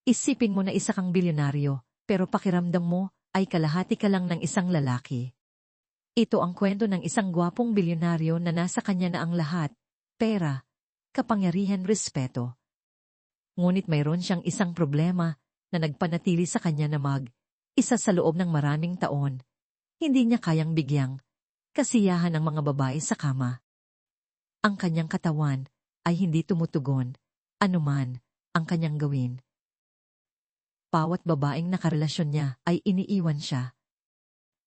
Isipin mo na isa kang bilyonaryo, pero pakiramdam mo ay kalahati ka lang ng isang lalaki. Ito ang kwento ng isang gwapong bilyonaryo na nasa kanya na ang lahat, pera, kapangyarihan, respeto. Ngunit mayroon siyang isang problema na nagpanatili sa kanya na isa sa loob ng maraming taon. Hindi niya kayang bigyang kasiyahan ng mga babae sa kama. Ang kanyang katawan ay hindi tumutugon, anuman ang kanyang gawin. Bawat babaeng nakarelasyon niya ay iniiwan siya.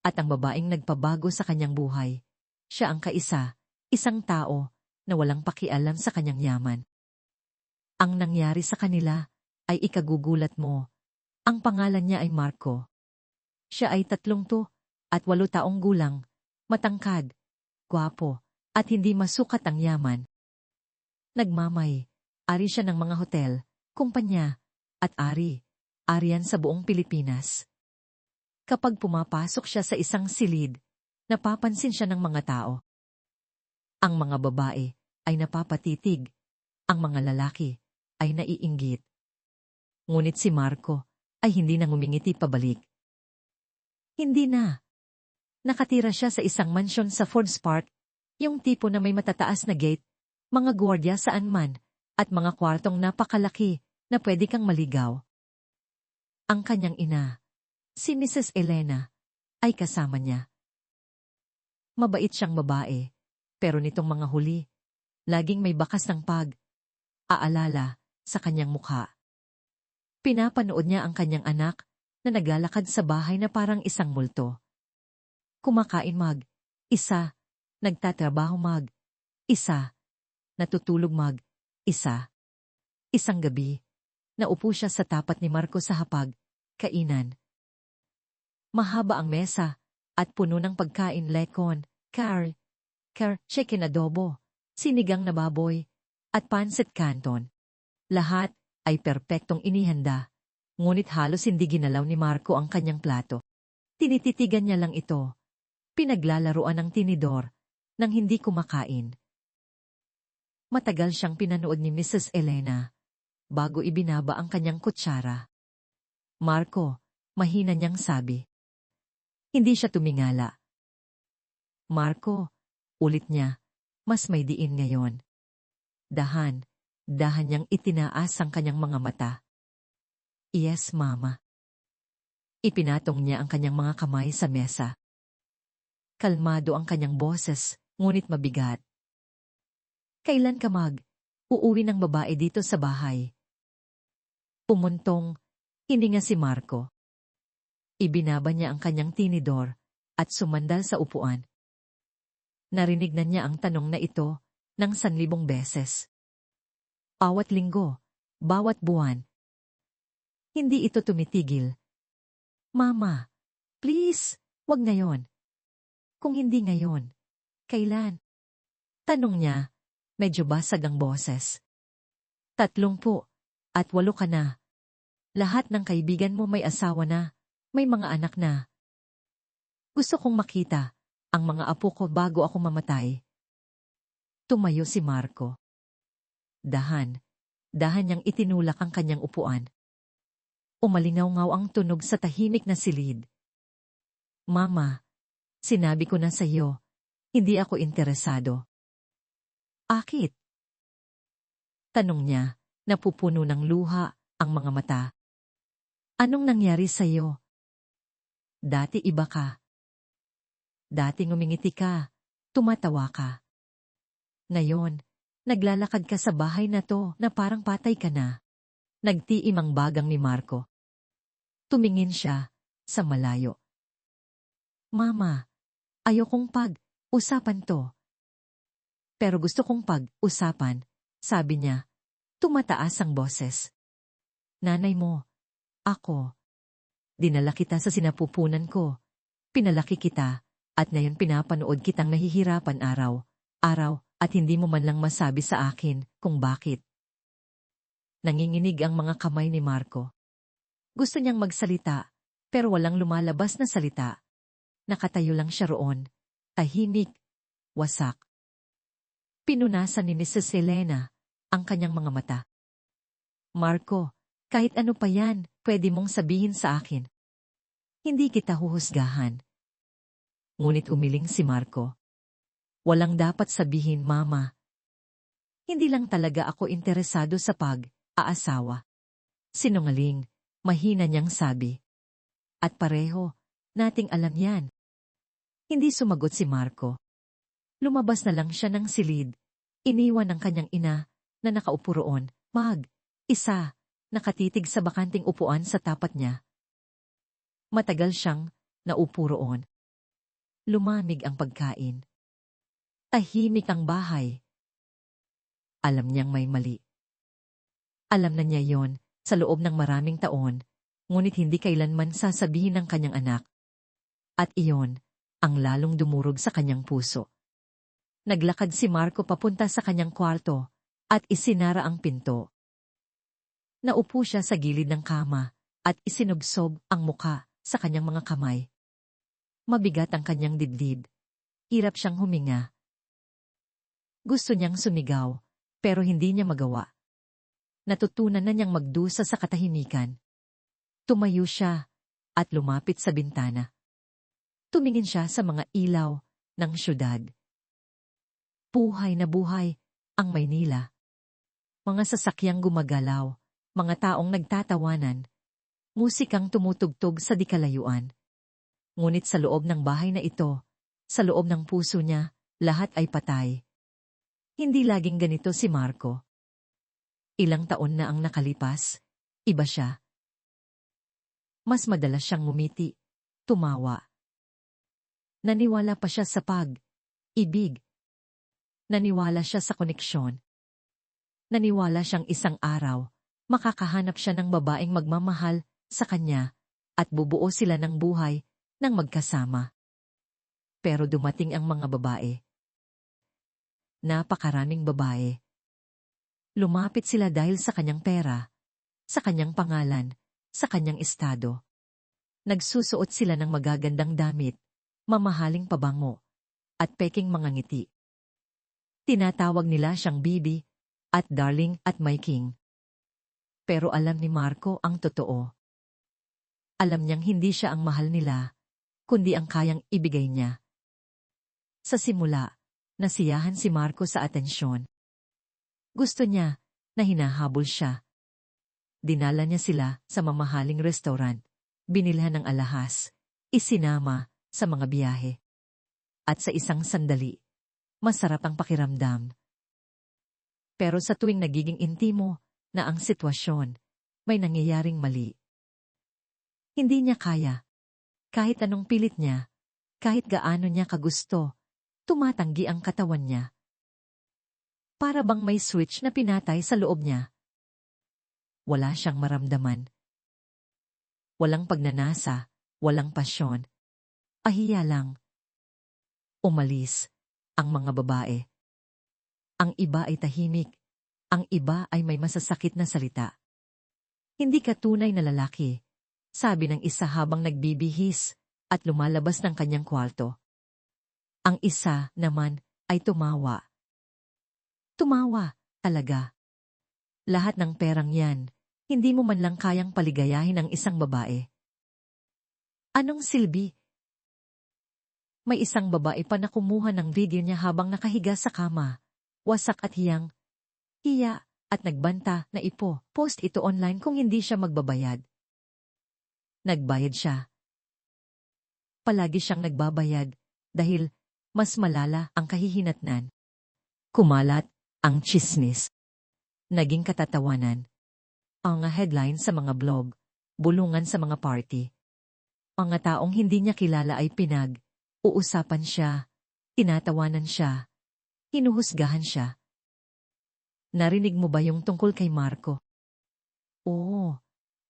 At ang babaeng nagpabago sa kanyang buhay, siya ang isang tao na walang pakialam sa kanyang yaman. Ang nangyari sa kanila ay ikagugulat mo. Ang pangalan niya ay Marco. Siya ay 38 taong gulang, matangkad, gwapo, at hindi masukat ang yaman. Ari siya ng mga hotel, kumpanya, at arian sa buong Pilipinas. Kapag pumapasok siya sa isang silid, napapansin siya ng mga tao. Ang mga babae ay napapatitig, ang mga lalaki ay naiinggit. Ngunit si Marco ay hindi na ngumingiti pabalik. Hindi na. Nakatira siya sa isang mansyon sa Fords Park, yung tipo na may matataas na gate, mga gwardiya saan man, at mga kwartong napakalaki na pwede kang maligaw. Ang kanyang ina, si Mrs. Elena, ay kasama niya. Mabait siyang babae, pero nitong mga huli, laging may bakas ng aalala sa kanyang mukha. Pinapanood niya ang kanyang anak na naglalakad sa bahay na parang isang multo. Kumakain isa, nagtatrabaho isa, natutulog isa. Isang gabi, naupo siya sa tapat ni Marco sa kainan. Mahaba ang mesa at puno ng pagkain, lekon, chicken adobo, sinigang na baboy, at pancit canton. Lahat ay perpektong inihanda, ngunit halos hindi ginalaw ni Marco ang kanyang plato. Tinititigan niya lang ito. Pinaglalaruan ng tinidor nang hindi kumakain. Matagal siyang pinanood ni Mrs. Elena bago ibinaba ang kanyang kutsara. Marco, mahina niyang sabi. Hindi siya tumingala. Marco, ulit niya, mas may diin ngayon. Dahan niyang itinaas ang kanyang mga mata. Yes, Mama. Ipinatong niya ang kanyang mga kamay sa mesa. Kalmado ang kanyang boses, ngunit mabigat. Kailan ka uuwi ng babae dito sa bahay? Pumuntong, hininga si Marco. Ibinaba niya ang kanyang tinidor at sumandal sa upuan. Narinig na niya ang tanong na ito ng 1,000 beses. Bawat linggo, bawat buwan. Hindi ito tumitigil. Mama, please, wag ngayon. Kung hindi ngayon, kailan? Tanong niya, medyo basag ang boses. 38 ka na. Lahat ng kaibigan mo may asawa na. May mga anak na. Gusto kong makita ang mga apo ko bago ako mamatay. Tumayo si Marco. Dahan niyang itinulak ang kanyang upuan. Umalingaw-ngaw ang tunog sa tahimik na silid. Mama, sinabi ko na sa iyo, hindi ako interesado. Akit? Tanong niya, napupuno ng luha ang mga mata. Anong nangyari sa iyo? Dati iba ka. Dati ngumingiti ka, tumatawa ka. Ngayon, naglalakad ka sa bahay na to na parang patay ka na. Nagtiim ang bagang ni Marco. Tumingin siya sa malayo. Mama, ayokong usapan to. Pero gusto kong usapan, sabi niya. Tumataas ang boses. Nanay mo, ako. Dinala kita sa sinapupunan ko. Pinalaki kita, at ngayon pinapanood kitang nahihirapan araw, at hindi mo man lang masabi sa akin kung bakit. Nanginginig ang mga kamay ni Marco. Gusto niyang magsalita, pero walang lumalabas na salita. Nakatayo lang siya roon, tahimik, wasak. Pinunasan ni Mrs. Elena ang kanyang mga mata. Marco, Kahit ano pa yan, pwede mong sabihin sa akin. Hindi kita huhusgahan. Ngunit umiling si Marco. Walang dapat sabihin, Mama. Hindi lang talaga ako interesado sa pag-aasawa. Sinungaling, mahina niyang sabi. At pareho, nating alam yan. Hindi sumagot si Marco. Lumabas na lang siya ng silid. Iniwan ng kanyang ina na nakaupo roon, isa, nakatitig sa bakanting upuan sa tapat niya. Matagal siyang naupo roon. Lumamig ang pagkain. Tahimik ang bahay. Alam niyang may mali. Alam na niya yon sa loob ng maraming taon, ngunit hindi kailanman sasabihin ng kanyang anak. At iyon, ang lalong dumurog sa kanyang puso. Naglakad si Marco papunta sa kanyang kwarto, at isinara ang pinto. Naupo siya sa gilid ng kama, at isinubsob ang muka sa kanyang mga kamay. Mabigat ang kanyang dibdib. Hirap siyang huminga. Gusto niyang sumigaw, pero hindi niya magawa. Natutunan na niyang magdusa sa katahimikan. Tumayo siya, at lumapit sa bintana. Tumingin siya sa mga ilaw ng syudad. Buhay na buhay ang Maynila. Mga sasakyang gumagalaw, mga taong nagtatawanan, musikang tumutugtog sa dikalayuan. Ngunit sa loob ng bahay na ito, sa loob ng puso niya, lahat ay patay. Hindi laging ganito si Marco. Ilang taon na ang nakalipas, iba siya. Mas madalas siyang ngumiti, tumawa. Naniwala pa siya sa pag-ibig. Naniwala siya sa koneksyon. Naniwala siyang isang araw, makakahanap siya ng babaeng magmamahal sa kanya at bubuo sila ng buhay ng magkasama. Pero dumating ang mga babae. Napakaraming babae. Lumapit sila dahil sa kanyang pera, sa kanyang pangalan, sa kanyang estado. Nagsusuot sila ng magagandang damit, mamahaling pabango, at peking mga ngiti. Tinatawag nila siyang bibi, at darling at my king. Pero alam ni Marco ang totoo. Alam niyang hindi siya ang mahal nila, kundi ang kayang ibigay niya. Sa simula, nasiyahan si Marco sa atensyon. Gusto niya na hinahabol siya. Dinala niya sila sa mamahaling restaurant, binilhan ng alahas, isinama sa mga biyahe. At sa isang sandali, masarap ang pakiramdam. Pero sa tuwing nagiging intimo na ang sitwasyon, may nangyayaring mali. Hindi niya kaya. Kahit anong pilit niya, kahit gaano niya kagusto, tumatanggi ang katawan niya. Para bang may switch na pinatay sa loob niya. Wala siyang maramdaman. Walang pagnanasa, walang pasyon. Ahiya lang. Umalis ang mga babae. Ang iba ay tahimik, ang iba ay may masasakit na salita. Hindi ka tunay na lalaki, sabi ng isa habang nagbibihis at lumalabas ng kanyang kwarto. Ang isa naman ay tumawa. Tumawa, talaga. Lahat ng perang yan, hindi mo man lang kayang paligayahin ang isang babae. Anong silbi? May isang babae pa na kumuha ng video niya habang nakahiga sa kama. Wasak at hiyang, hiya at nagbanta na post ito online kung hindi siya magbabayad. Nagbayad siya. Palagi siyang nagbabayad dahil mas malala ang kahihinatnan. Kumalat ang tsismis. Naging katatawanan. Ang headline sa mga blog, bulungan sa mga party. Mga taong hindi niya kilala ay uusapan siya, tinatawanan siya, hinuhusgahan siya. Narinig mo ba yung tungkol kay Marco? Oo,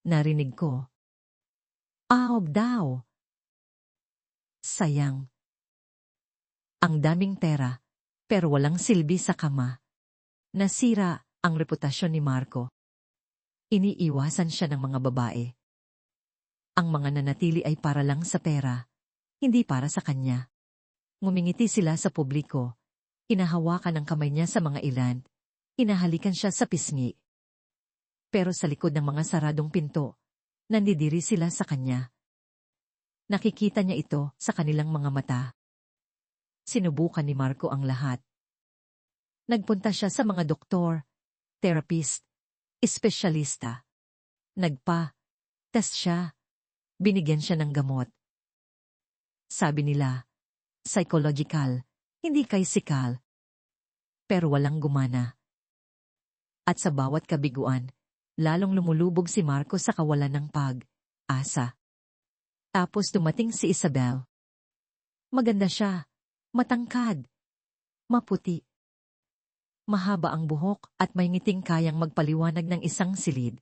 narinig ko. Aob daw. Sayang. Ang daming pera, pero walang silbi sa kama. Nasira ang reputasyon ni Marco. Iniiwasan siya ng mga babae. Ang mga nanatili ay para lang sa pera, hindi para sa kanya. Ngumingiti sila sa publiko. Hinahawakan ang kamay niya sa mga ilan. Hinahalikan siya sa pisngi. Pero sa likod ng mga saradong pinto, nandidiri sila sa kanya. Nakikita niya ito sa kanilang mga mata. Sinubukan ni Marco ang lahat. Nagpunta siya sa mga doktor, therapist, espesyalista. Nagpa-test siya. Binigyan siya ng gamot. Sabi nila, psychological, hindi physical. Pero walang gumana. At sa bawat kabiguan, lalong lumulubog si Marco sa kawalan ng pag-asa. Tapos dumating si Isabel. Maganda siya, matangkad, maputi. Mahaba ang buhok at may ngiting kayang magpaliwanag ng isang silid.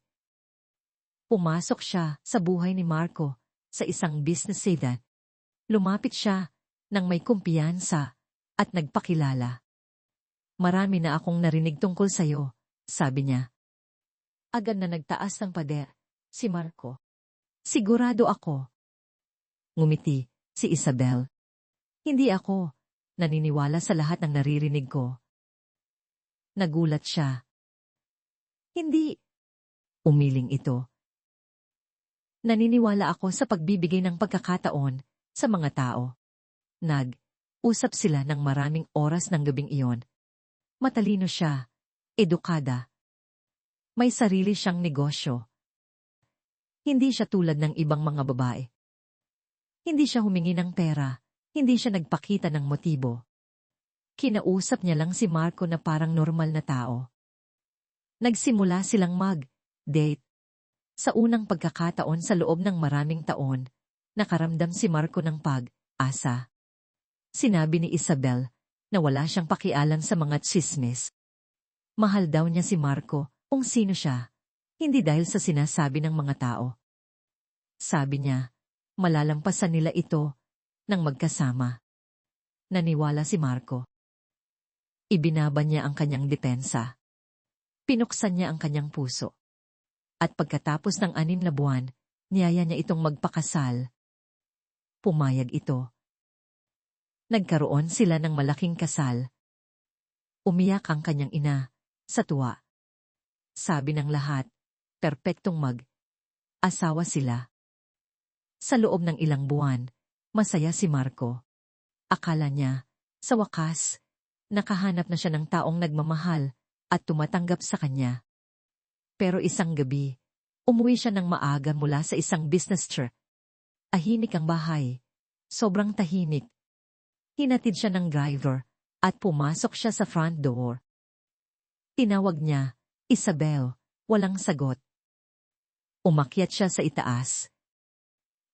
Pumasok siya sa buhay ni Marco sa isang business sedan. Lumapit siya nang may kumpiyansa at nagpakilala. Marami na akong narinig tungkol sa'yo, sabi niya. Agad na nagtaas ng pader si Marco. Sigurado ako. Ngumiti si Isabel. Hindi ako naniniwala sa lahat ng naririnig ko. Nagulat siya. Hindi. Umiling ito. Naniniwala ako sa pagbibigay ng pagkakataon sa mga tao. Nag-usap sila ng maraming oras ng gabing iyon. Matalino siya, edukada. May sarili siyang negosyo. Hindi siya tulad ng ibang mga babae. Hindi siya humingi ng pera, hindi siya nagpakita ng motibo. Kinausap niya lang si Marco na parang normal na tao. Nagsimula silang mag-date. Sa unang pagkakataon sa loob ng maraming taon, nakaramdam si Marco ng pag-asa. Sinabi ni Isabel na wala siyang pakialam sa mga tsismis. Mahal daw niya si Marco kung sino siya, hindi dahil sa sinasabi ng mga tao. Sabi niya, malalampasan nila ito nang magkasama. Naniwala si Marco. Ibinaban niya ang kanyang depensa. Pinuksan niya ang kanyang puso. At pagkatapos ng 6 na buwan, niyaya niya itong magpakasal. Pumayag ito. Nagkaroon sila ng malaking kasal. Umiyak ang kanyang ina, sa tuwa. Sabi ng lahat, perpektong mag-asawa sila. Sa loob ng ilang buwan, masaya si Marco. Akala niya, sa wakas, nakahanap na siya ng taong nagmamahal at tumatanggap sa kanya. Pero isang gabi, umuwi siya ng maaga mula sa isang business trip. Tahimik ang bahay. Sobrang tahimik. Hinatid siya ng driver at pumasok siya sa front door. Tinawag niya, Isabel, walang sagot. Umakyat siya sa itaas.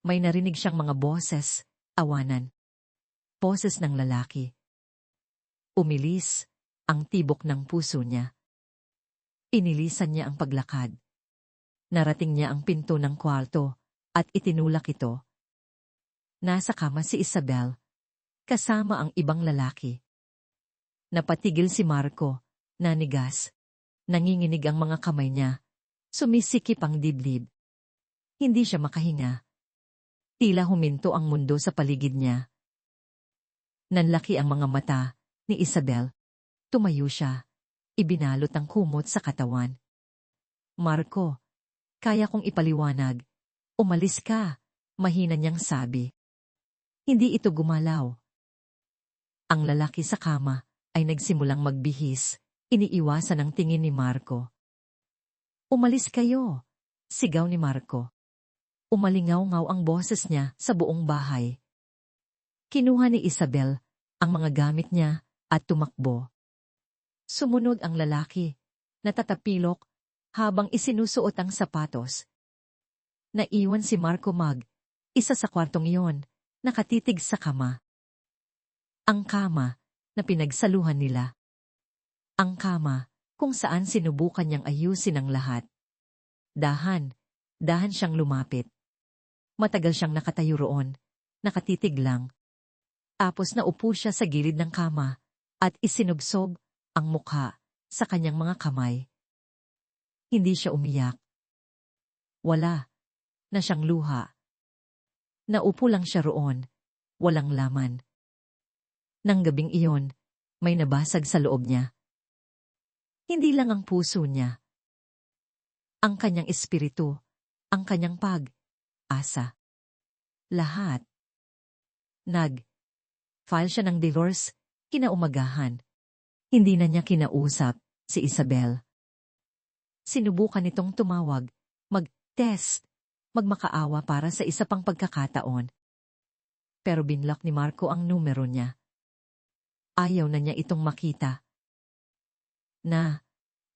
May narinig siyang mga boses, awanan. Boses ng lalaki. Umilis ang tibok ng puso niya. Inilisan niya ang paglakad. Narating niya ang pinto ng kwarto at itinulak ito. Nasa kama si Isabel, kasama ang ibang lalaki. Napatigil si Marco, nanigas. Nanginginig ang mga kamay niya. Sumisikip ang dibdib. Hindi siya makahinga. Tila huminto ang mundo sa paligid niya. Nanlaki ang mga mata ni Isabel. Tumayo siya. Ibinalot ang kumot sa katawan. Marco, kaya kong ipaliwanag. Umalis ka, mahina niyang sabi. Hindi ito gumalaw. Ang lalaki sa kama ay nagsimulang magbihis. Iniiwasan ang tingin ni Marco. Umalis kayo, sigaw ni Marco. Umalingaw-ngaw ang boses niya sa buong bahay. Kinuha ni Isabel ang mga gamit niya at tumakbo. Sumunod ang lalaki, natatapilok habang isinusuot ang sapatos. Naiwan si Marco isa sa kwartong iyon, nakatitig sa kama. Ang kama na pinagsaluhan nila. Ang kama kung saan sinubukan niyang ayusin ang lahat. Dahan siyang lumapit. Matagal siyang nakatayo roon, nakatitig lang. Tapos naupo siya sa gilid ng kama at isinubsob ang mukha sa kanyang mga kamay. Hindi siya umiyak. Wala na siyang luha. Naupo lang siya roon, walang laman. Nang gabing iyon, may nabasag sa loob niya. Hindi lang ang puso niya. ang kanyang espiritu, ang kanyang pag-asa. Lahat. Nag-file siya ng divorce, kinaumagahan. Hindi na niya kinausap si Isabel. Sinubukan nitong tumawag, mag-test, magmakaawa para sa isa pang pagkakataon. Pero binlock ni Marco ang numero niya. Ayaw na niya itong makita.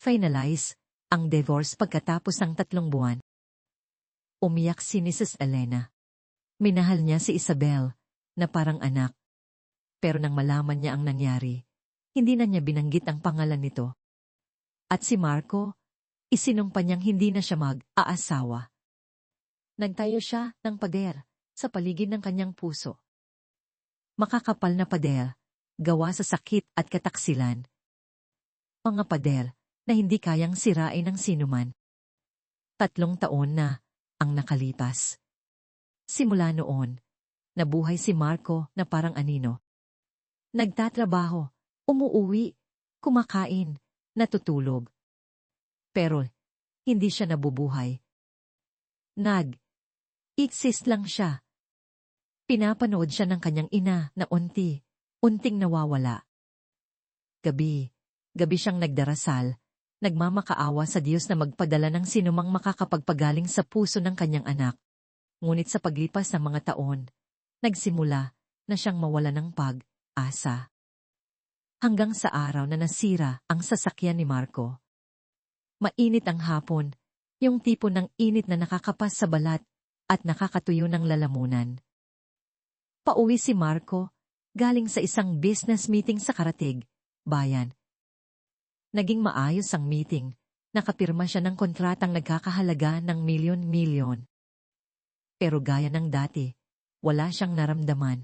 Finalize ang divorce pagkatapos ng 3 buwan. Umiyak si Mrs. Elena. Minahal niya si Isabel, na parang anak. Pero nang malaman niya ang nangyari, hindi na niya binanggit ang pangalan nito. At si Marco, isinumpa niyang hindi na siya mag-aasawa. Nagtayo siya ng pader sa paligid ng kanyang puso. Makakapal na pader, gawa sa sakit at kataksilan. Mga pader na hindi kayang sirain ng sinuman. 3 taon na ang nakalipas. Simula noon, nabuhay si Marco na parang anino. Nagtatrabaho, umuuwi, kumakain, natutulog. Pero hindi siya nabubuhay. Nag-exist lang siya. Pinapanood siya ng kanyang ina na unting nawawala. Gabi siyang nagdarasal, nagmamakaawa sa Diyos na magpadala ng sinumang makakapagpagaling sa puso ng kanyang anak. Ngunit sa paglipas ng mga taon, nagsimula na siyang mawala ng pag-asa. Hanggang sa araw na nasira ang sasakyan ni Marco. Mainit ang hapon, yung tipo ng init na nakakapas sa balat at nakakatuyo ng lalamunan. Pauwi si Marco, galing sa isang business meeting sa Karatig, bayan. Naging maayos ang meeting, nakapirma siya ng kontratang nagkakahalaga ng milyon-milyon. Pero gaya ng dati, wala siyang naramdaman.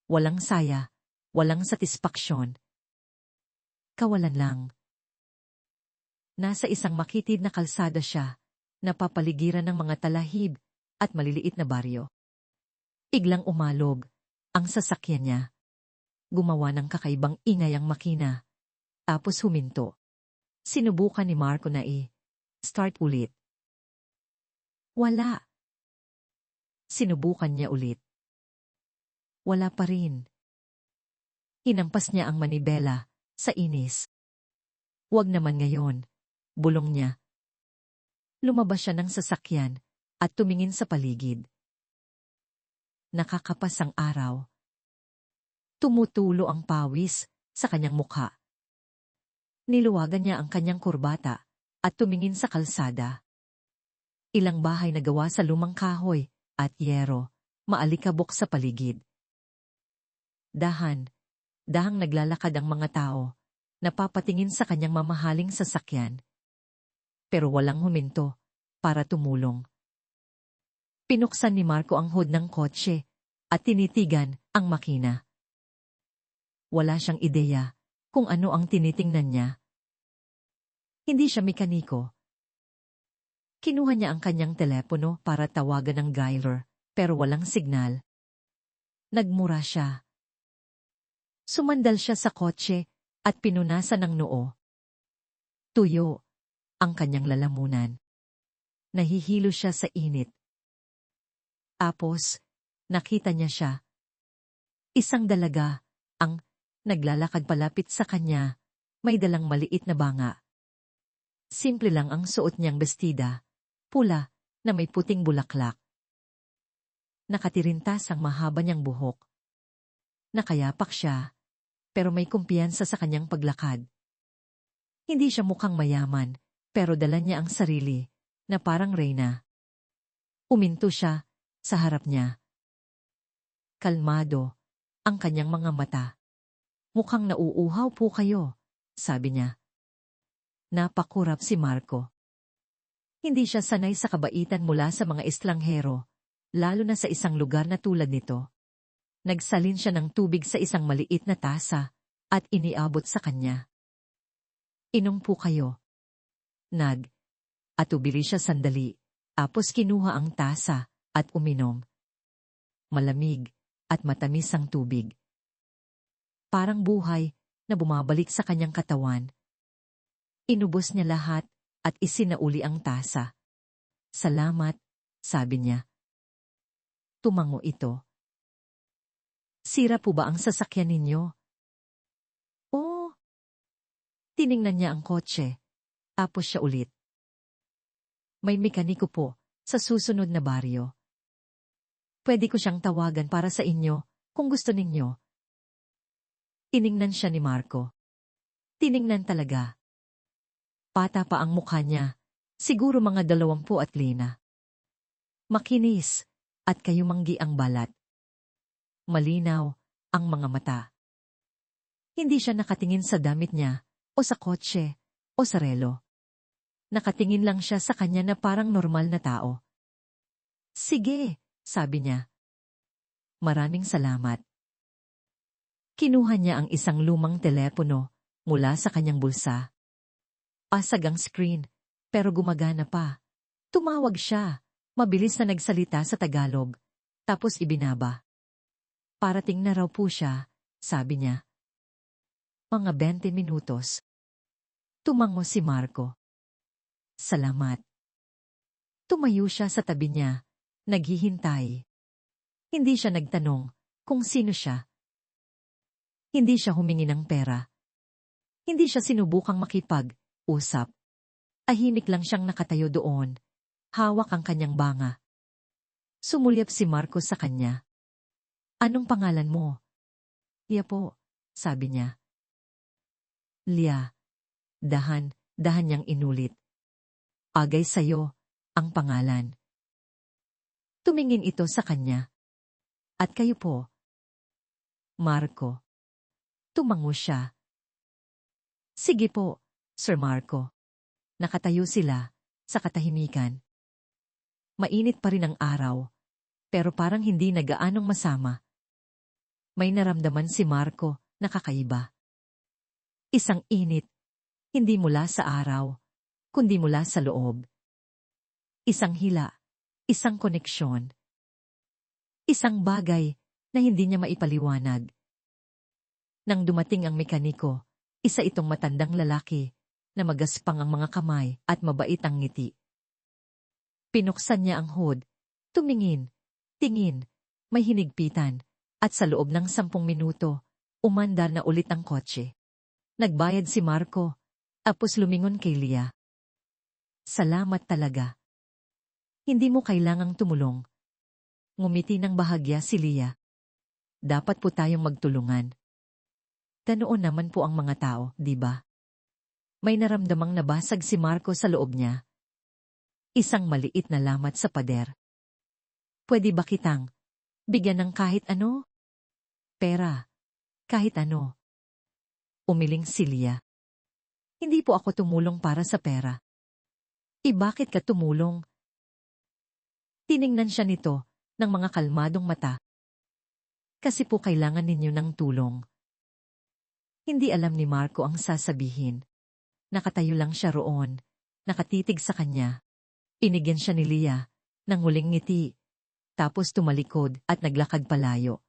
Walang saya, walang satisfaksyon. Kawalan lang. Nasa isang makitid na kalsada siya, napapaligiran ng mga talahib at maliliit na baryo. Biglang umalog ang sasakyan niya. Gumawa ng kakaibang ingay ang makina, tapos huminto. Sinubukan ni Marco na start ulit. Wala. Sinubukan niya ulit. Wala pa rin. Hinampas niya ang manibela sa inis. Wag naman ngayon, bulong niya. Lumabas siya ng sasakyan at tumingin sa paligid. Nakakapas ang araw. Tumutulo ang pawis sa kanyang mukha. Niluwagan niya ang kanyang kurbata at tumingin sa kalsada. Ilang bahay na gawa sa lumang kahoy at yero, maalikabok sa paligid. Dahang naglalakad ang mga tao, napapatingin sa kanyang mamahaling sasakyan. Pero walang huminto para tumulong. Pinuksan ni Marco ang hood ng kotse at tinitigan ang makina. Wala siyang ideya kung ano ang tinitingnan niya. Hindi siya mekaniko. Kinuha niya ang kanyang telepono para tawagan ng dialer, pero walang signal. Nagmura siya. Sumandal siya sa kotse at pinunasan ng noo. Tuyo ang kanyang lalamunan. Nahihilo siya sa init. Tapos, nakita niya siya. Isang dalaga ang naglalakad palapit sa kanya, may dalang maliit na banga. Simple lang ang suot niyang bestida, pula na may puting bulaklak. Nakatirintas ang mahaba niyang buhok. Nakayapak siya, pero may kumpiyansa sa kanyang paglakad. Hindi siya mukhang mayaman, pero dala niya ang sarili, na parang reyna. Uminto siya sa harap niya. Kalmado ang kanyang mga mata. Mukhang nauuhaw po kayo, sabi niya. Napakurap si Marco. Hindi siya sanay sa kabaitan mula sa mga estranghero, lalo na sa isang lugar na tulad nito. Nagsalin siya ng tubig sa isang maliit na tasa at iniabot sa kanya. Inom po kayo. Atubili siya sandali, tapos kinuha ang tasa at uminom. Malamig at matamis ang tubig. Parang buhay na bumabalik sa kanyang katawan. Inubos niya lahat at isinauli ang tasa. Salamat, sabi niya. Tumango ito. Sira po ba ang sasakyan ninyo? Oo. Tiningnan niya ang kotse. Tapos siya ulit. May mekaniko po, sa susunod na baryo. Pwede ko siyang tawagan para sa inyo, kung gusto ninyo. Tiningnan siya ni Marco. Tiningnan talaga. Pata pa ang mukha niya, siguro mga 25. Makinis, at kayumanggi ang balat. Malinaw, ang mga mata. Hindi siya nakatingin sa damit niya, o sa kotse, o sa relo. Nakatingin lang siya sa kanya na parang normal na tao. Sige, sabi niya. Maraming salamat. Kinuha niya ang isang lumang telepono mula sa kanyang bulsa. Pasag ang screen, pero gumagana pa. Tumawag siya, mabilis na nagsalita sa Tagalog, tapos ibinaba. Parating na raw po siya, sabi niya. Mga 20 minutos. Tumango si Marco. Salamat. Tumayo siya sa tabi niya, naghihintay. Hindi siya nagtanong kung sino siya. Hindi siya humingi ng pera. Hindi siya sinubukang makipag-usap. Tahimik lang siyang nakatayo doon. Hawak ang kanyang banga. Sumulyap si Marco sa kanya. Anong pangalan mo? Lia po, sabi niya. Lia. Dahan niyang inulit. Agay sa'yo, ang pangalan. Tumingin ito sa kanya. At kayo po? Marco. Tumango siya. Sige po, Sir Marco. Nakatayo sila, sa katahimikan. Mainit pa rin ang araw, pero parang hindi na gaanong masama. May naramdaman si Marco na kakaiba. Isang init, hindi mula sa araw, kundi mula sa loob. Isang hila, isang koneksyon. Isang bagay na hindi niya maipaliwanag. Nang dumating ang mekaniko, isa itong matandang lalaki na magaspang ang mga kamay at mabait ang ngiti. Pinuksan niya ang hood, tumingin, tingin, may hinigpitan, at sa loob ng 10 minuto, umandar na ulit ang kotse. Nagbayad si Marco, tapos lumingon kay Lia. Salamat talaga. Hindi mo kailangang tumulong. Ngumiti ng bahagya si Lia. Dapat po tayong magtulungan. Ganoon naman po ang mga tao, di ba? May naramdamang nabasag si Marco sa loob niya. Isang maliit na lamat sa pader. Pwede ba kitang bigyan ng kahit ano? Pera. Kahit ano. Umiling si Lia. Hindi po ako tumulong para sa pera. Bakit ka tumulong? Tiningnan siya nito ng mga kalmadong mata. Kasi po kailangan ninyo ng tulong. Hindi alam ni Marco ang sasabihin. Nakatayo lang siya roon, nakatitig sa kanya. Pinigyan siya ni Lia ng huling ngiti, tapos tumalikod at naglakad palayo.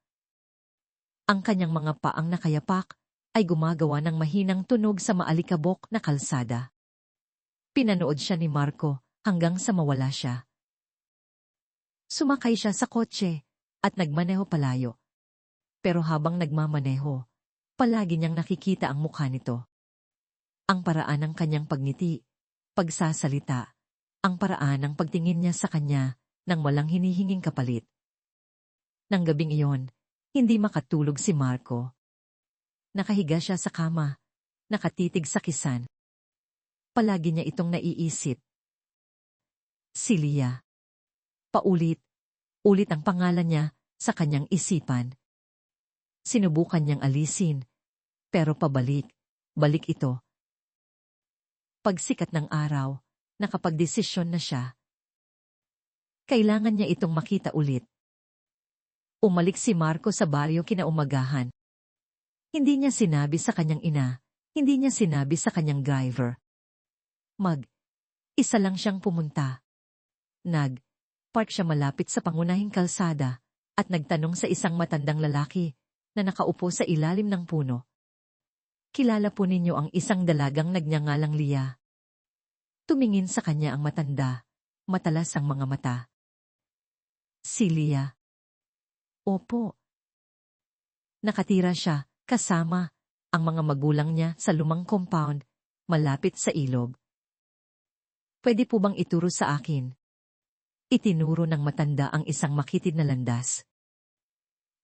Ang kanyang mga paang nakayapak ay gumagawa ng mahinang tunog sa maalikabok na kalsada. Pinanood siya ni Marco hanggang sa mawala siya. Sumakay siya sa kotse at nagmaneho palayo. Pero habang nagmamaneho, palagi niyang nakikita ang mukha nito. Ang paraan ng kanyang pagngiti, pagsasalita, ang paraan ng pagtingin niya sa kanya nang walang hinihinging kapalit. Nang gabing iyon, hindi makatulog si Marco. Nakahiga siya sa kama, nakatitig sa kisan. Palagi niya itong naiisip. Si Lia. Paulit-ulit ang pangalan niya sa kanyang isipan. Sinubukan niyang alisin, pero pabalik-balik ito. Pagsikat ng araw, nakapagdesisyon na siya. Kailangan niya itong makita ulit. Umalik si Marco sa baryo kinaumagahan. Hindi niya sinabi sa kanyang ina, hindi niya sinabi sa kanyang driver. Isa lang siyang pumunta. Park siya malapit sa pangunahing kalsada at nagtanong sa isang matandang lalaki na nakaupo sa ilalim ng puno. Kilala po ninyo ang isang dalagang nagngangalang Lia? Tumingin sa kanya ang matanda, matalas ang mga mata. Si Leah. Opo. Nakatira siya, kasama ang mga magulang niya sa lumang compound, malapit sa ilog. Pwede po bang ituro sa akin? Itinuro ng matanda ang isang makitid na landas.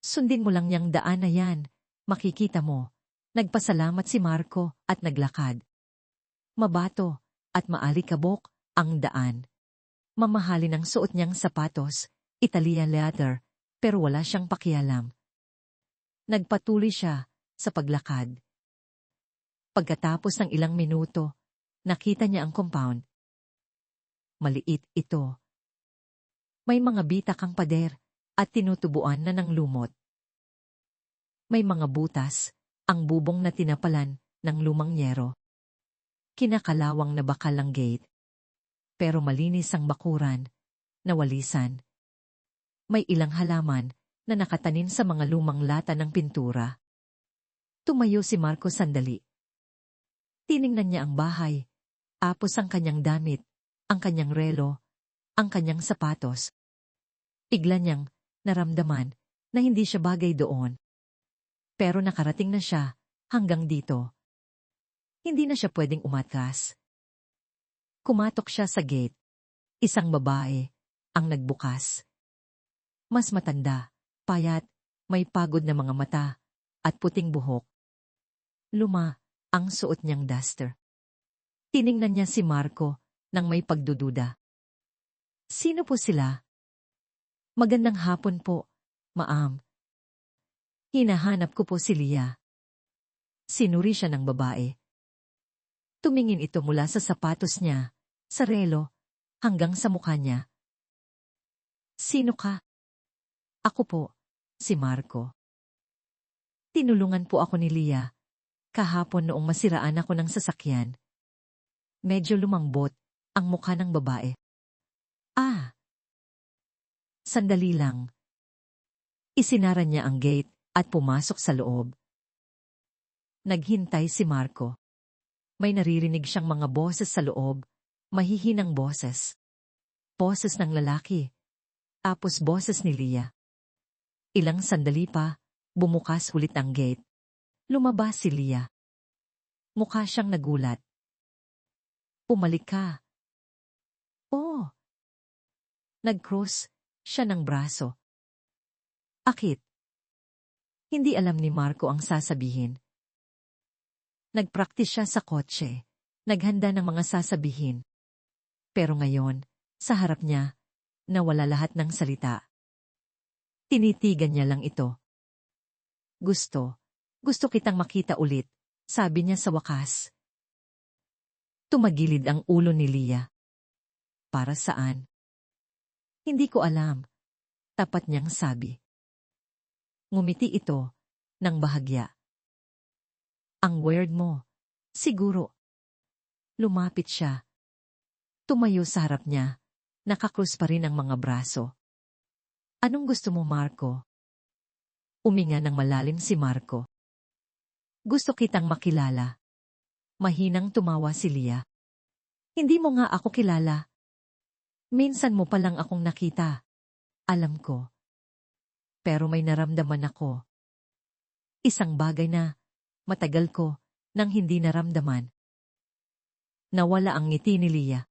Sundin mo lang niyang daan na yan, makikita mo. Nagpasalamat si Marco at naglakad. Mabato at maalikabok ang daan. Mamahalin ang suot niyang sapatos, Italian leather, pero wala siyang pakialam. Nagpatuloy siya sa paglakad. Pagkatapos ng ilang minuto, nakita niya ang compound. Maliit ito. May mga bitakang pader at tinutubuan na ng lumot. May mga butas, ang bubong na tinapalan ng lumang yero. Kinakalawang na bakal ang gate. Pero malinis ang bakuran, nawalisan. May ilang halaman na nakatanim sa mga lumang lata ng pintura. Tumayo si Marco sandali. Tiningnan niya ang bahay, tapos ang kanyang damit, ang kanyang relo, ang kanyang sapatos. Bigla niyang naramdaman na hindi siya bagay doon. Pero nakarating na siya hanggang dito. Hindi na siya pwedeng umatras. Kumatok siya sa gate. Isang babae ang nagbukas. Mas matanda, payat, may pagod na mga mata, at puting buhok. Luma ang suot niyang duster. Tiningnan niya si Marco nang may pagdududa. Sino po sila? Magandang hapon po, ma'am. Hinahanap ko po si Leah. Sinuri siya ng babae. Tumingin ito mula sa sapatos niya, sa relo, hanggang sa mukha niya. Sino ka? Ako po, si Marco. Tinulungan po ako ni Leah, kahapon noong masiraan ako ng sasakyan. Medyo lumambot ang mukha ng babae. Ah! Sandali lang. Isinara niya ang gate at pumasok sa loob. Naghintay si Marco. May naririnig siyang mga boses sa loob, mahihinang boses. Boses ng lalaki. Tapos boses ni Leah. Ilang sandali pa, bumukas ulit ang gate. Lumabas si Leah. Mukha siyang nagulat. Pumalik ka. Oh! Nag-cross siya ng braso. Akit. Hindi alam ni Marco ang sasabihin. Nagpraktis siya sa kotse. Naghanda ng mga sasabihin. Pero ngayon, sa harap niya, nawala lahat ng salita. Tinitigan niya lang ito. Gusto kitang makita ulit, sabi niya sa wakas. Tumagilid ang ulo ni Leah. Para saan? Hindi ko alam. Tapat niyang sabi. Ngumiti ito, ng bahagya. Ang weird mo. Siguro. Lumapit siya. Tumayo sa harap niya. Nakakrus pa rin ang mga braso. Anong gusto mo, Marco? Uminga ng malalim si Marco. Gusto kitang makilala. Mahinang tumawa si Leah. Hindi mo nga ako kilala. Minsan mo palang akong nakita. Alam ko. Pero may naramdaman ako. Isang bagay na, matagal ko, nang hindi naramdaman. Nawala ang ngiti ni Leah.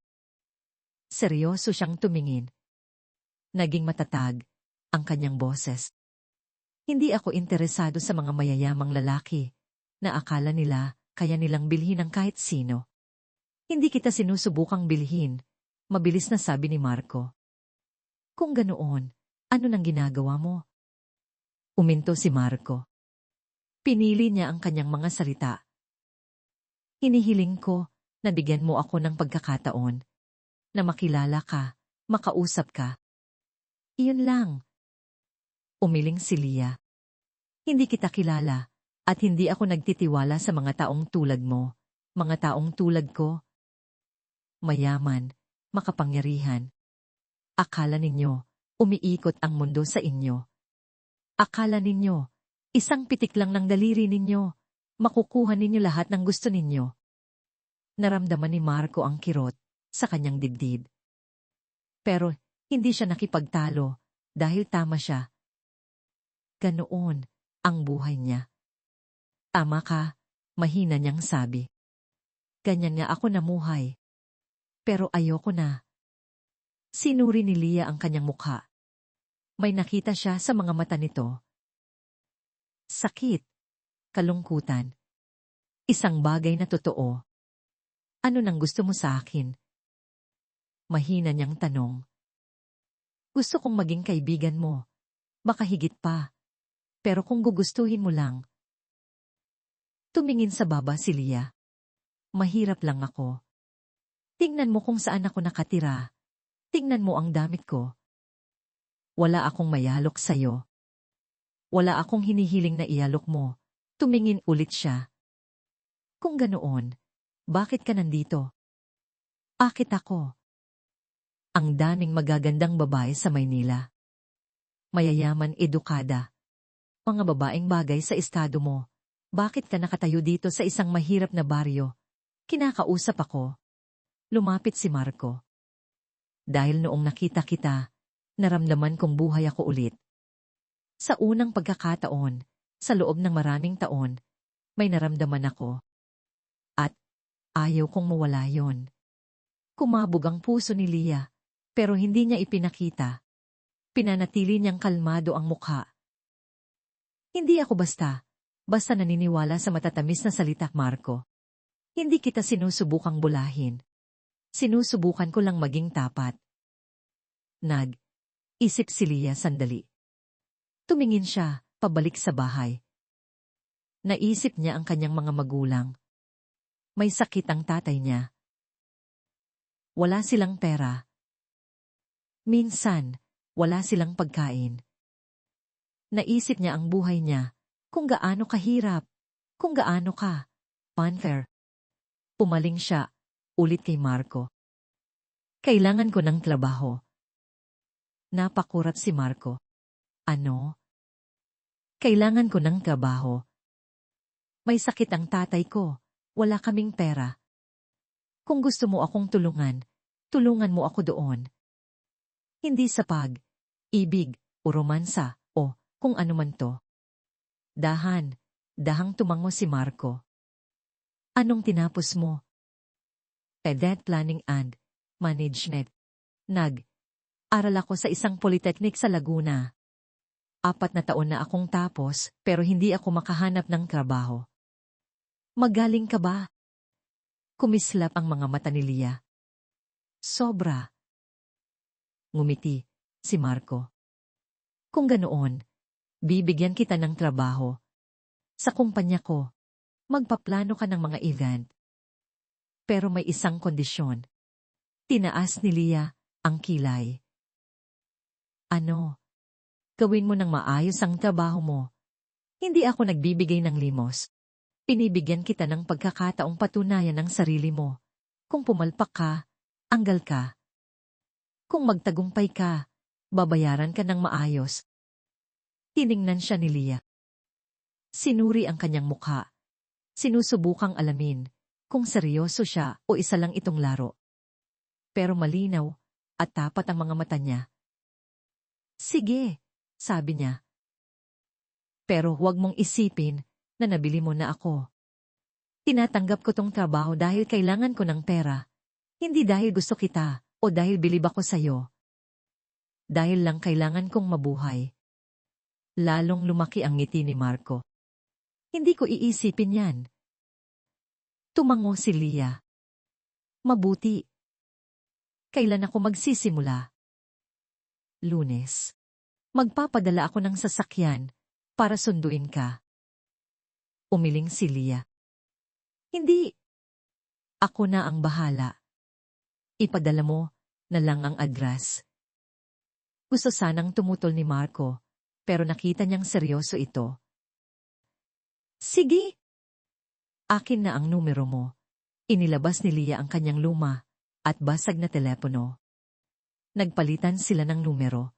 Seryoso siyang tumingin. Naging matatag ang kanyang boses. Hindi ako interesado sa mga mayayamang lalaki na akala nila kaya nilang bilhin ang kahit sino. Hindi kita sinusubukang bilhin, mabilis na sabi ni Marco. Kung ganoon, ano nang ginagawa mo? Uminto si Marco. Pinili niya ang kanyang mga salita. Hinihiling ko na bigyan mo ako ng pagkakataon na makilala ka, makausap ka. Iyon lang. Umiling si Leah. Hindi kita kilala at hindi ako nagtitiwala sa mga taong tulad mo, mga taong tulad ko. Mayaman, makapangyarihan. Akala ninyo, umiikot ang mundo sa inyo. Akala ninyo, isang pitik lang ng daliri ninyo, makukuha ninyo lahat ng gusto ninyo. Naramdaman ni Marco ang kirot sa kanyang dibdib. Pero hindi siya nakipagtalo dahil tama siya. Ganoon ang buhay niya. Tama ka, mahina niyang sabi. Ganyan nga ako namuhay. Pero ayoko na. Sinuri ni Leah ang kanyang mukha. May nakita siya sa mga mata nito. Sakit, kalungkutan. Isang bagay na totoo. Ano nang gusto mo sa akin? Mahina niyang tanong. Gusto kong maging kaibigan mo. Baka higit pa. Pero kung gugustuhin mo lang. Tumingin sa baba si Leah. Mahirap lang ako. Tingnan mo kung saan ako nakatira. Tingnan mo ang damit ko. Wala akong mayalok sa'yo. Wala akong hinihiling na ialok mo. Tumingin ulit siya. Kung ganoon, bakit ka nandito? Akit ako. Ang daming magagandang babae sa Maynila. Mayayaman, edukada. Mga babaeng bagay sa estado mo. Bakit ka nakatayo dito sa isang mahirap na baryo? Kinakausap ako. Lumapit si Marco. Dahil noong nakita kita, naramdaman kong buhay ako ulit. Sa unang pagkakataon, sa loob ng maraming taon, may naramdaman ako. At ayaw kong mawala yon. Kumabog ang puso ni Leah, pero hindi niya ipinakita. Pinanatili niyang kalmado ang mukha. Hindi ako basta naniniwala sa matatamis na salita, Marco. Hindi kita sinusubukang bulahin. Sinusubukan ko lang maging tapat. Isip si Leah sandali. Tumingin siya, pabalik sa bahay. Naisip niya ang kanyang mga magulang. May sakit ang tatay niya. Wala silang pera. Minsan, wala silang pagkain. Naisip niya ang buhay niya, kung gaano kahirap, kung gaano ka unfair. Pumaling siya, ulit kay Marco. Kailangan ko ng trabaho. Napakurap si Marco. Ano? Kailangan ko ng trabaho. May sakit ang tatay ko. Wala kaming pera. Kung gusto mo akong tulungan mo ako doon. Hindi sa ibig, o romansa, o kung ano man to. Dahang tumango si Marco. Anong tinapos mo? Cadet Planning and Management. Aral ako sa isang polytechnic sa Laguna. 4 na taon na akong tapos, pero hindi ako makahanap ng trabaho. Magaling ka ba? Kumislap ang mga mata ni Leah. Sobra. Ngumiti si Marco. Kung ganoon, bibigyan kita ng trabaho. Sa kumpanya ko, magpaplano ka ng mga event. Pero may isang kondisyon. Tinaas ni Leah ang kilay. Ano? Gawin mo ng maayos ang trabaho mo. Hindi ako nagbibigay ng limos. Pinibigyan kita ng pagkakataong patunayan ng sarili mo. Kung pumalpak ka, anggal ka. Kung magtagumpay ka, babayaran ka ng maayos. Tiningnan siya ni Leah. Sinuri ang kanyang mukha. Sinusubukang alamin kung seryoso siya o isa lang itong laro. Pero malinaw at tapat ang mga mata niya. Sige, sabi niya. Pero huwag mong isipin na nabili mo na ako. Tinatanggap ko tong trabaho dahil kailangan ko ng pera. Hindi dahil gusto kita o dahil bilib ako sa'yo. Dahil lang kailangan kong mabuhay. Lalong lumaki ang ngiti ni Marco. Hindi ko iisipin yan. Tumango si Leah. Mabuti. Kailan ako magsisimula? Lunes. Magpapadala ako ng sasakyan para sunduin ka. Umiling si Leah. Hindi. Ako na ang bahala. Ipadala mo na lang ang address. Gusto sanang tumutol ni Marco, pero nakita niyang seryoso ito. Sige. Akin na ang numero mo. Inilabas ni Leah ang kanyang luma at basag na telepono. Nagpalitan sila ng numero.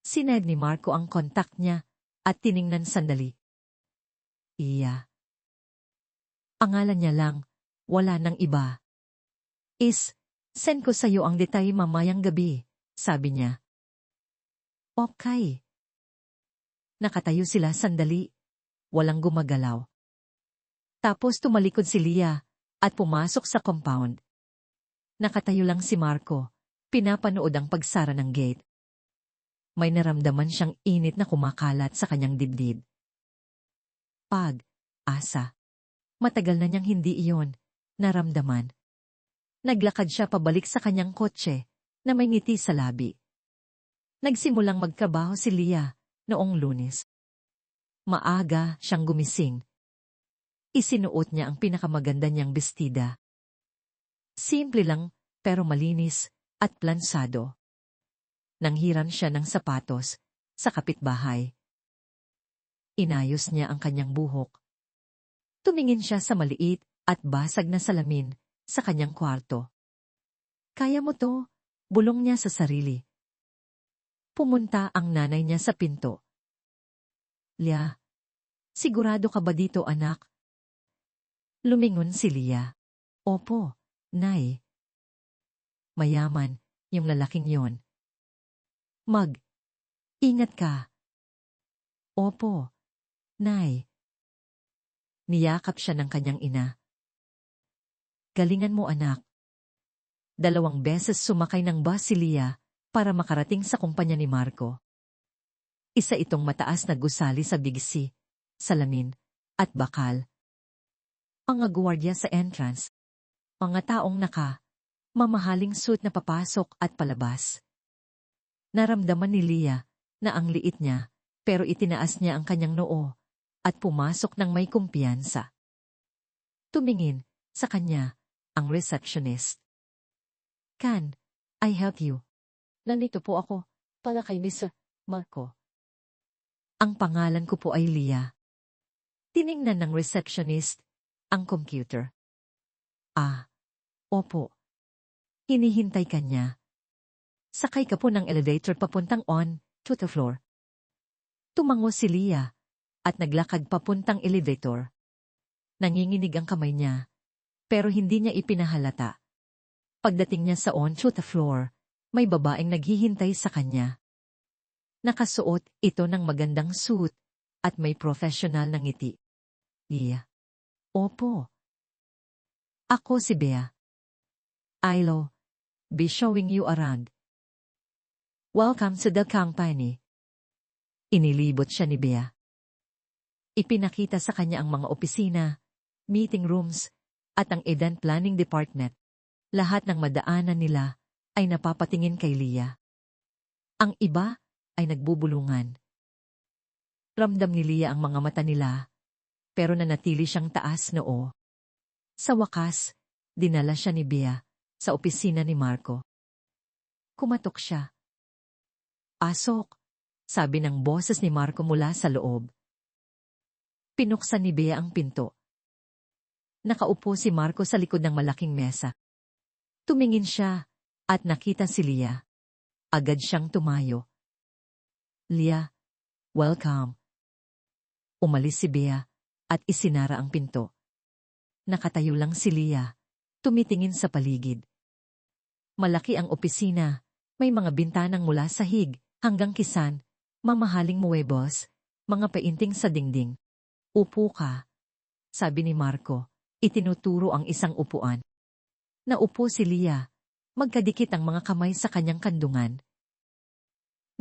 Sined ni Marco ang kontak niya at tiningnan sandali. Iya. Pangalan niya lang, wala nang iba. Send ko sa'yo ang detay mamayang gabi, sabi niya. Okay. Nakatayo sila sandali. Walang gumagalaw. Tapos tumalikod si Leah at pumasok sa compound. Nakatayo lang si Marco, pinapanood ang pagsara ng gate. May naramdaman siyang init na kumakalat sa kanyang dibdib. Asa. Matagal na niyang hindi iyon naramdaman. Naglakad siya pabalik sa kanyang kotse na may ngiti sa labi. Nagsimulang magtrabaho si Leah noong Lunes. Maaga siyang gumising. Isinuot niya ang pinakamaganda niyang bestida. Simple lang pero malinis at plansado. Nanghiram siya ng sapatos sa kapitbahay. Inayos niya ang kanyang buhok. Tumingin siya sa maliit at basag na salamin sa kanyang kwarto. Kaya mo to, bulong niya sa sarili. Pumunta ang nanay niya sa pinto. Leah, sigurado ka ba dito, anak? Lumingon si Leah. Opo, Nay. Mayaman, yung lalaking yon. Ingat ka. Opo, Nay. Niyakap siya ng kanyang ina. Galingan mo, anak. 2 beses sumakay ng bus si Leah para makarating sa kumpanya ni Marco. Isa itong mataas na gusali sa bigsi, salamin, at bakal. Mga gwardiya sa entrance. Mga taong mamahaling suit na papasok at palabas. Naramdaman ni Leah na ang liit niya, pero itinaas niya ang kanyang noo at pumasok ng may kumpiyansa. Tumingin sa kanya ang receptionist. Can I help you? Nandito po ako para kay Mr. Marco. Ang pangalan ko po ay Leah. Tiningnan ng receptionist ang computer. Opo. Hinihintay ka niya. Sakay ka po ng elevator papuntang to the floor. Tumango si Leah at naglakad papuntang elevator. Nanginginig ang kamay niya, pero hindi niya ipinahalata. Pagdating niya sa to the floor, may babaeng naghihintay sa kanya. Nakasuot ito ng magandang suit at may professional na ngiti. Leah. Opo. Ako si Bea. I'll be showing you around. Welcome to the company. Inilibot siya ni Bea. Ipinakita sa kanya ang mga opisina, meeting rooms, at ang event planning department. Lahat ng madaanan nila ay napapatingin kay Leah. Ang iba ay nagbubulungan. Ramdam ni Leah ang mga mata nila, pero nanatili siyang taas noo. Sa wakas, dinala siya ni Bea sa opisina ni Marco. Kumatok siya. Pasok, sabi ng boses ni Marco mula sa loob. Pinuksan ni Bea ang pinto. Nakaupo si Marco sa likod ng malaking mesa. Tumingin siya at nakita si Leah. Agad siyang tumayo. Leah, welcome. Umalis si Bea at isinara ang pinto. Nakatayo lang si Leah, tumitingin sa paligid. Malaki ang opisina, may mga bintanang mula sahig hanggang kisan, mamahaling muwebos, mga painting sa dingding. Upo ka, sabi ni Marco, itinuturo ang isang upuan. Naupo si Leah, magkadikit ang mga kamay sa kanyang kandungan.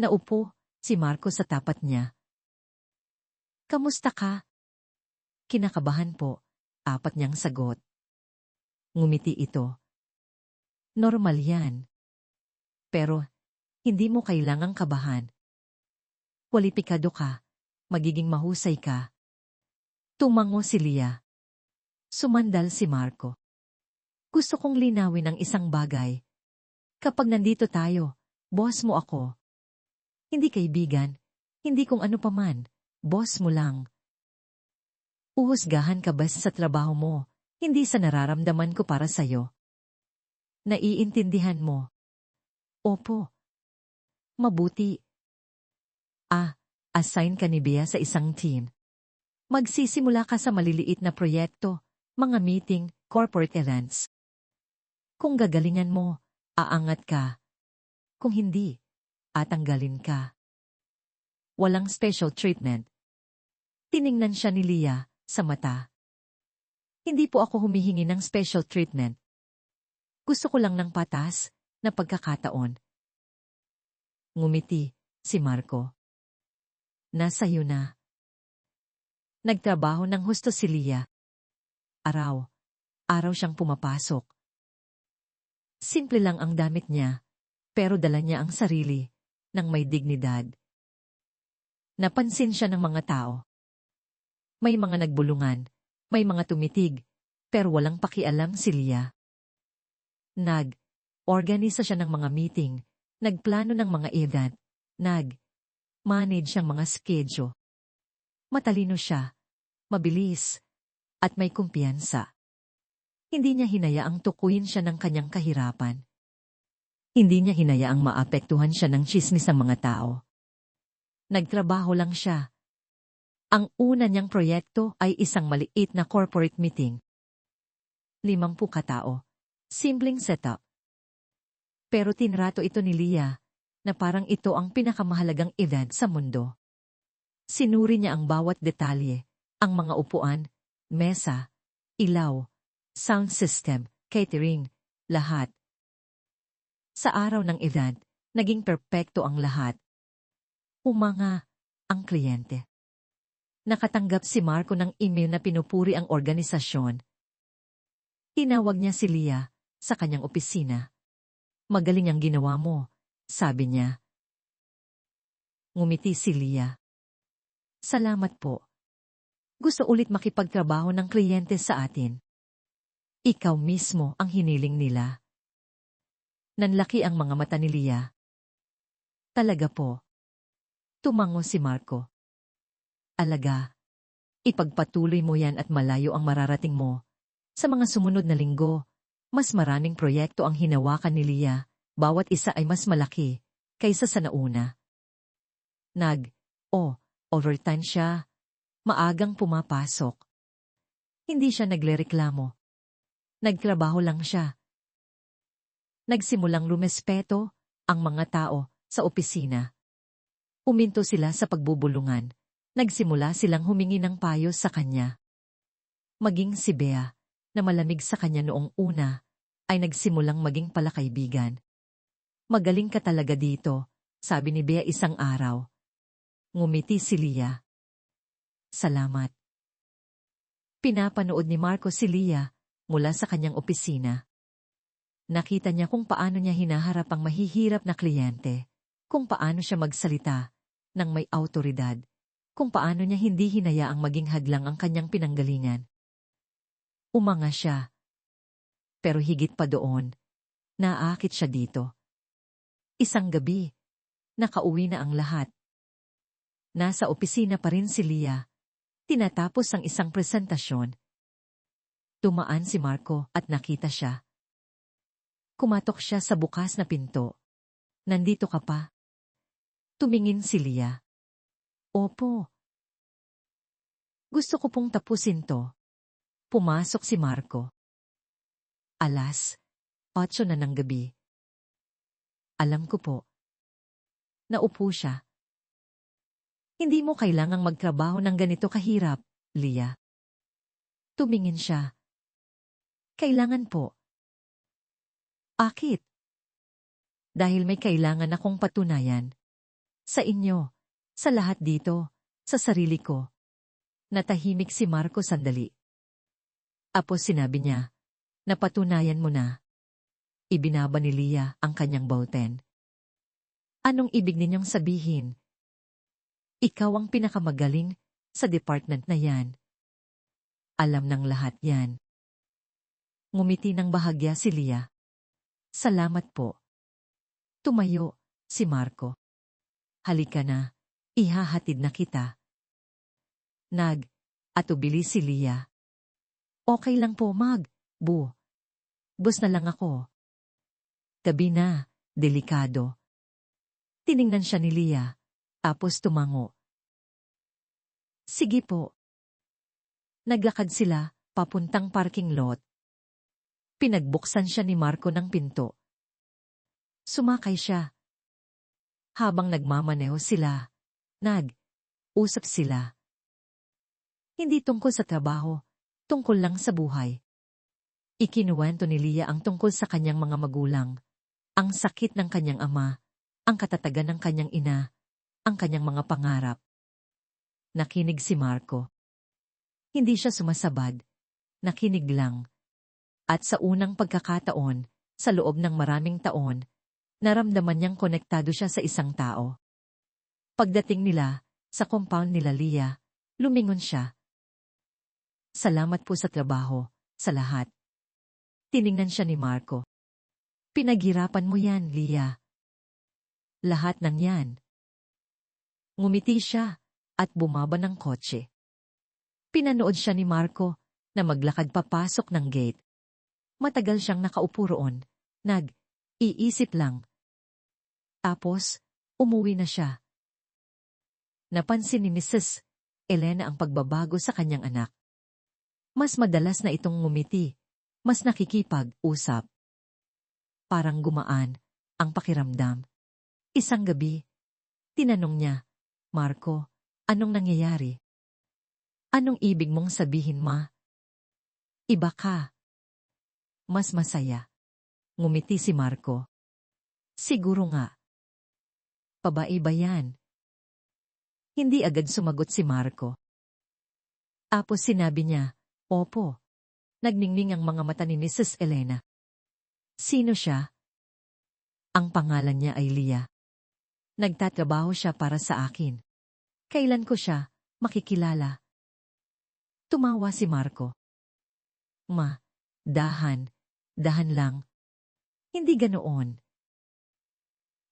Naupo si Marco sa tapat niya. Kamusta ka? Kinakabahan po, apat niyang sagot. Ngumiti ito. Normal yan. Pero, hindi mo kailangang kabahan. Kwalipikado ka, magiging mahusay ka. Tumango si Leah. Sumandal si Marco. Gusto kong linawin ang isang bagay. Kapag nandito tayo, boss mo ako. Hindi kaibigan, hindi kung ano paman, boss mo lang. Uhusgahan ka ba sa trabaho mo, hindi sa nararamdaman ko para sa'yo. Naiintindihan mo. Opo. Mabuti. Assign ka ni Bea sa isang team. Magsisimula ka sa maliliit na proyekto, mga meeting, corporate events. Kung gagalingan mo, Aangat ka. Kung hindi, atanggalin ka. Walang special treatment. Tiningnan siya ni Leah sa mata. Hindi po ako humihingi ng special treatment. Gusto ko lang ng patas na pagkakataon. Ngumiti si Marco. Nasa iyo na. Nagtrabaho ng husto si Leah. Araw siyang pumapasok. Simple lang ang damit niya, pero dala niya ang sarili ng may dignidad. Napansin siya ng mga tao. May mga nagbulungan, may mga tumitig, pero walang pakialam si Leah. Nag-organisa siya ng mga meeting, nagplano ng mga event, nag-manage ang mga schedule. Matalino siya, mabilis, at may kumpiyansa. Hindi niya hinayaang tukuyin siya ng kanyang kahirapan. Hindi niya hinayaang maapektuhan siya ng tsismis ng mga tao. Nagtrabaho lang siya. Ang una niyang proyekto ay isang maliit na corporate meeting. 50 katao. Simpleng setup. Pero tinrato ito ni Leah na parang ito ang pinakamahalagang event sa mundo. Sinuri niya ang bawat detalye, ang mga upuan, mesa, ilaw, sound system, catering, lahat. Sa araw ng event, naging perpekto ang lahat. Umanga ang kliyente. Nakatanggap si Marco ng email na pinupuri ang organisasyon. Tinawag niya si Leah sa kanyang opisina. Magaling ang ginawa mo, sabi niya. Ngumiti si Leah. Salamat po. Gusto ulit makipagtrabaho ng kliyente sa atin. Ikaw mismo ang hiniling nila. Nanlaki ang mga mata ni Leah. Talaga po. Tumango si Marco. Alaga, ipagpatuloy mo yan at malayo ang mararating mo. Sa mga sumunod na linggo, mas maraming proyekto ang hinawakan ni Leah, bawat isa ay mas malaki kaysa sa nauna. Overtime siya. Maagang pumapasok. Hindi siya naglereklamo. Nagtrabaho lang siya. Nagsimulang rumespeto ang mga tao sa opisina. Uminto sila sa pagbubulungan. Nagsimula silang humingi ng payo sa kanya. Maging si Bea, na malamig sa kanya noong una, ay nagsimulang maging palakaibigan. Magaling ka talaga dito, sabi ni Bea isang araw. Ngumiti si Leah. Salamat. Pinapanood ni Marco si Leah mula sa kanyang opisina. Nakita niya kung paano niya hinaharap ang mahihirap na kliyente, kung paano siya magsalita ng may awtoridad, kung paano niya hindi hinayaang maging hadlang ang kanyang pinanggalingan. Umanga siya. Pero higit pa doon, naaakit siya dito. Isang gabi, nakauwi na ang lahat. Nasa opisina pa rin si Leah. Tinatapos ang isang presentasyon. Tumaan si Marco at nakita siya. Kumatok siya sa bukas na pinto. Nandito ka pa? Tumingin si Leah. Opo. Gusto ko pong tapusin to. Pumasok si Marco. 8:00 na ng gabi. Alam ko po. Naupo siya. Hindi mo kailangang magtrabaho ng ganito kahirap, Leah. Tumingin siya. Kailangan po. Akit? Dahil may kailangan akong patunayan. Sa inyo, sa lahat dito, sa sarili ko. Natahimik si Marco sandali. Apos sinabi niya, napatunayan mo na. Ibinaba ni Leah ang kanyang ballpen. Anong ibig ninyong sabihin? Ikaw ang pinakamagaling sa department na yan. Alam ng lahat yan. Ngumiti ng bahagya si Leah. Salamat po. Tumayo si Marco. Halika na, ihahatid na kita. Atubili si Leah. Okay lang po Bu. Bus na lang ako. Gabi na, delikado. Tiningnan siya ni Leah, tapos tumango. Sige po. Naglakad sila, papuntang parking lot. Pinagbuksan siya ni Marco ng pinto. Sumakay siya. Habang nagmamaneho sila, usap sila. Hindi tungkol sa trabaho, tungkol lang sa buhay. Ikinuwento ni Leah ang tungkol sa kanyang mga magulang, ang sakit ng kanyang ama, ang katatagan ng kanyang ina, ang kanyang mga pangarap. Nakinig si Marco. Hindi siya sumasabad, nakinig lang. At sa unang pagkakataon, sa loob ng maraming taon, naramdaman niyang konektado siya sa isang tao. Pagdating nila, sa compound nila Leah, lumingon siya. Salamat po sa trabaho, sa lahat. Tiningnan siya ni Marco. Pinaghirapan mo yan, Leah. Lahat ng yan. Ngumiti siya, at bumaba ng kotse. Pinanood siya ni Marco, na maglakad papasok ng gate. Matagal siyang nakaupo roon, iisip lang. Tapos, umuwi na siya. Napansin ni Mrs. Elena ang pagbabago sa kanyang anak. Mas madalas na itong ngumiti, mas nakikipag-usap. Parang gumaan ang pakiramdam. Isang gabi, tinanong niya, Marco, anong nangyayari? Anong ibig mong sabihin, ma? Iba ka. Mas masaya. Ngumiti si Marco. Siguro nga. Babae ba yan? Hindi agad sumagot si Marco. Tapos sinabi niya, opo. Nagningning ang mga mata ni Mrs. Elena. Sino siya? Ang pangalan niya ay Leah. Nagtatrabaho siya para sa akin. Kailan ko siya makikilala? Tumawa si Marco. Ma, dahan lang. Hindi ganoon.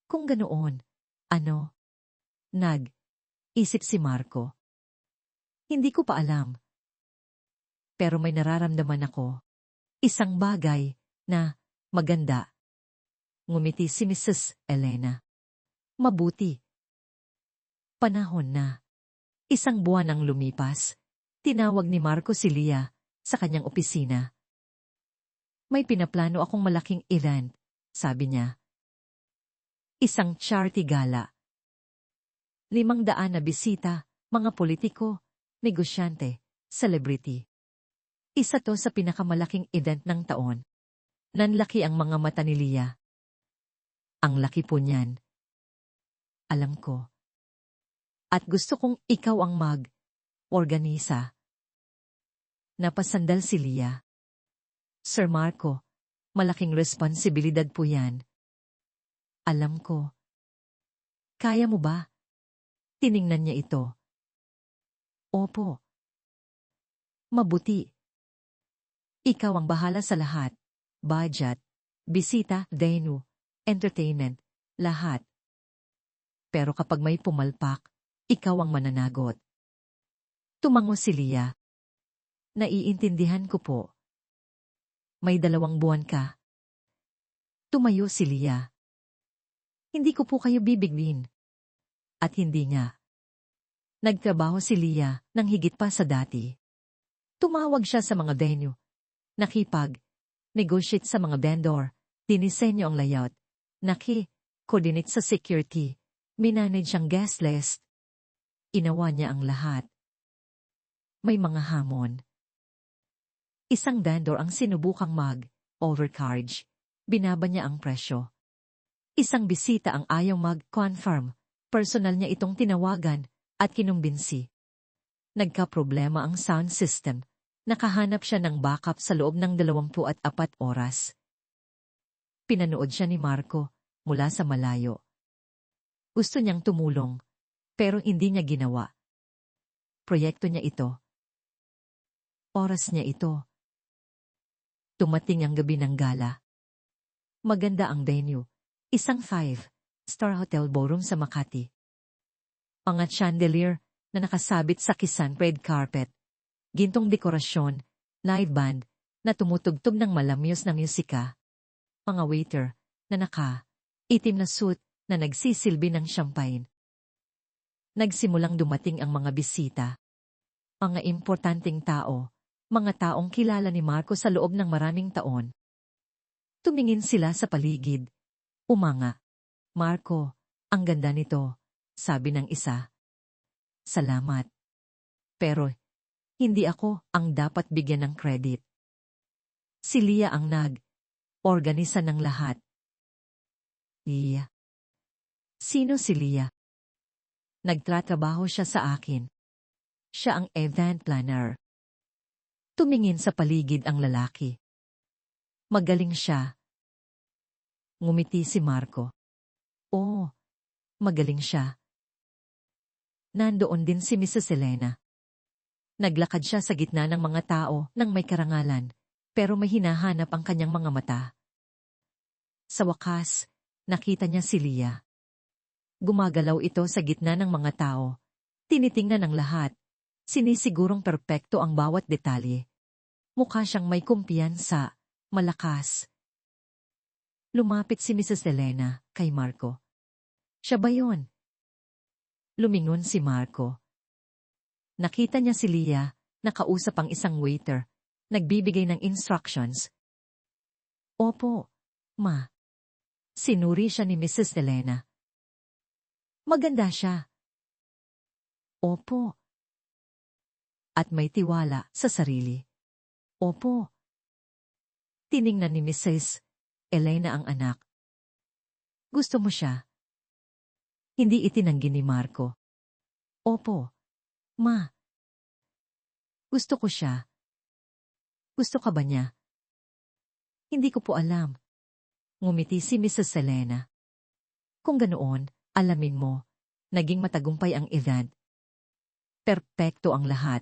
Kung ganoon, ano? Isip si Marco. Hindi ko pa alam. Pero may nararamdaman ako. Isang bagay na maganda. Ngumiti si Mrs. Elena. Mabuti. Panahon na. Isang buwan ang lumipas. Tinawag ni Marco si Leah sa kanyang opisina. May pinaplano akong malaking event, sabi niya. Isang charity gala. 500 na bisita, mga politiko, negosyante, celebrity. Isa to sa pinakamalaking event ng taon. Nanlaki ang mga mata ni Leah. Ang laki po niyan. Alam ko. At gusto kong ikaw ang organisa. Napasandal si Leah. Sir Marco, malaking responsibilidad po yan. Alam ko. Kaya mo ba? Tiningnan niya ito. Opo. Mabuti. Ikaw ang bahala sa lahat. Budget, bisita, venue, entertainment, lahat. Pero kapag may pumalpak, ikaw ang mananagot. Tumango si Leah. Naiintindihan ko po. May 2 buwan ka. Tumayo si Leah. Hindi ko po kayo bibignin. At hindi nga. Nagtrabaho si Leah ng higit pa sa dati. Tumawag siya sa mga venue. Negotiate sa mga vendor. Dinisenyo ang layout. Coordinate sa security. Minanage ang guest list. Inawa niya ang lahat. May mga hamon. Isang vendor ang sinubukang overcharge. Binaba niya ang presyo. Isang bisita ang ayaw confirm. Personal niya itong tinawagan at kinumbinsi. Nagka-problema ang sound system. Nakahanap siya ng backup sa loob ng 24 oras. Pinanood siya ni Marco mula sa malayo. Gusto niyang tumulong, pero hindi niya ginawa. Proyekto niya ito. Oras niya ito. Tumating ang gabi ng gala. Maganda ang venue. Isang 5-star hotel ballroom sa Makati. Mga chandelier na nakasabit sa kisan red carpet. Gintong dekorasyon, live band na tumutugtog ng malamyos na musika. Mga waiter na itim na suit na nagsisilbi ng champagne. Nagsimulang dumating ang mga bisita. Mga importanteng tao. Mga taong kilala ni Marco sa loob ng maraming taon. Tumingin sila sa paligid. Humanga. Marco, ang ganda nito, sabi ng isa. Salamat. Pero, hindi ako ang dapat bigyan ng credit. Si Lia ang organisa ng lahat. Lia. Sino si Lia? Nagtratrabaho siya sa akin. Siya ang event planner. Tumingin sa paligid ang lalaki. Magaling siya. Ngumiti si Marco. Oo, magaling siya. Nandoon din si Mrs. Elena. Naglakad siya sa gitna ng mga tao nang may karangalan, pero may hinahanap ang kanyang mga mata. Sa wakas, nakita niya si Lia. Gumagalaw ito sa gitna ng mga tao. Tinitingnan ng lahat. Sinisigurong perpekto ang bawat detalye. Mukha siyang may kumpiyansa, malakas. Lumapit si Mrs. Elena kay Marco. Siya ba yun? Lumingon si Marco. Nakita niya si Lia, nakausap ang isang waiter, nagbibigay ng instructions. Opo, ma. Sinuri siya ni Mrs. Elena. Maganda siya. Opo. At may tiwala sa sarili. Opo. Tiningnan ni Mrs. Elena ang anak. Gusto mo siya? Hindi itinanggi ni Marco. Opo. Ma. Gusto ko siya. Gusto ka ba niya? Hindi ko po alam. Ngumiti si Mrs. Elena. Kung ganoon, alamin mo, naging matagumpay ang event. Perpekto ang lahat.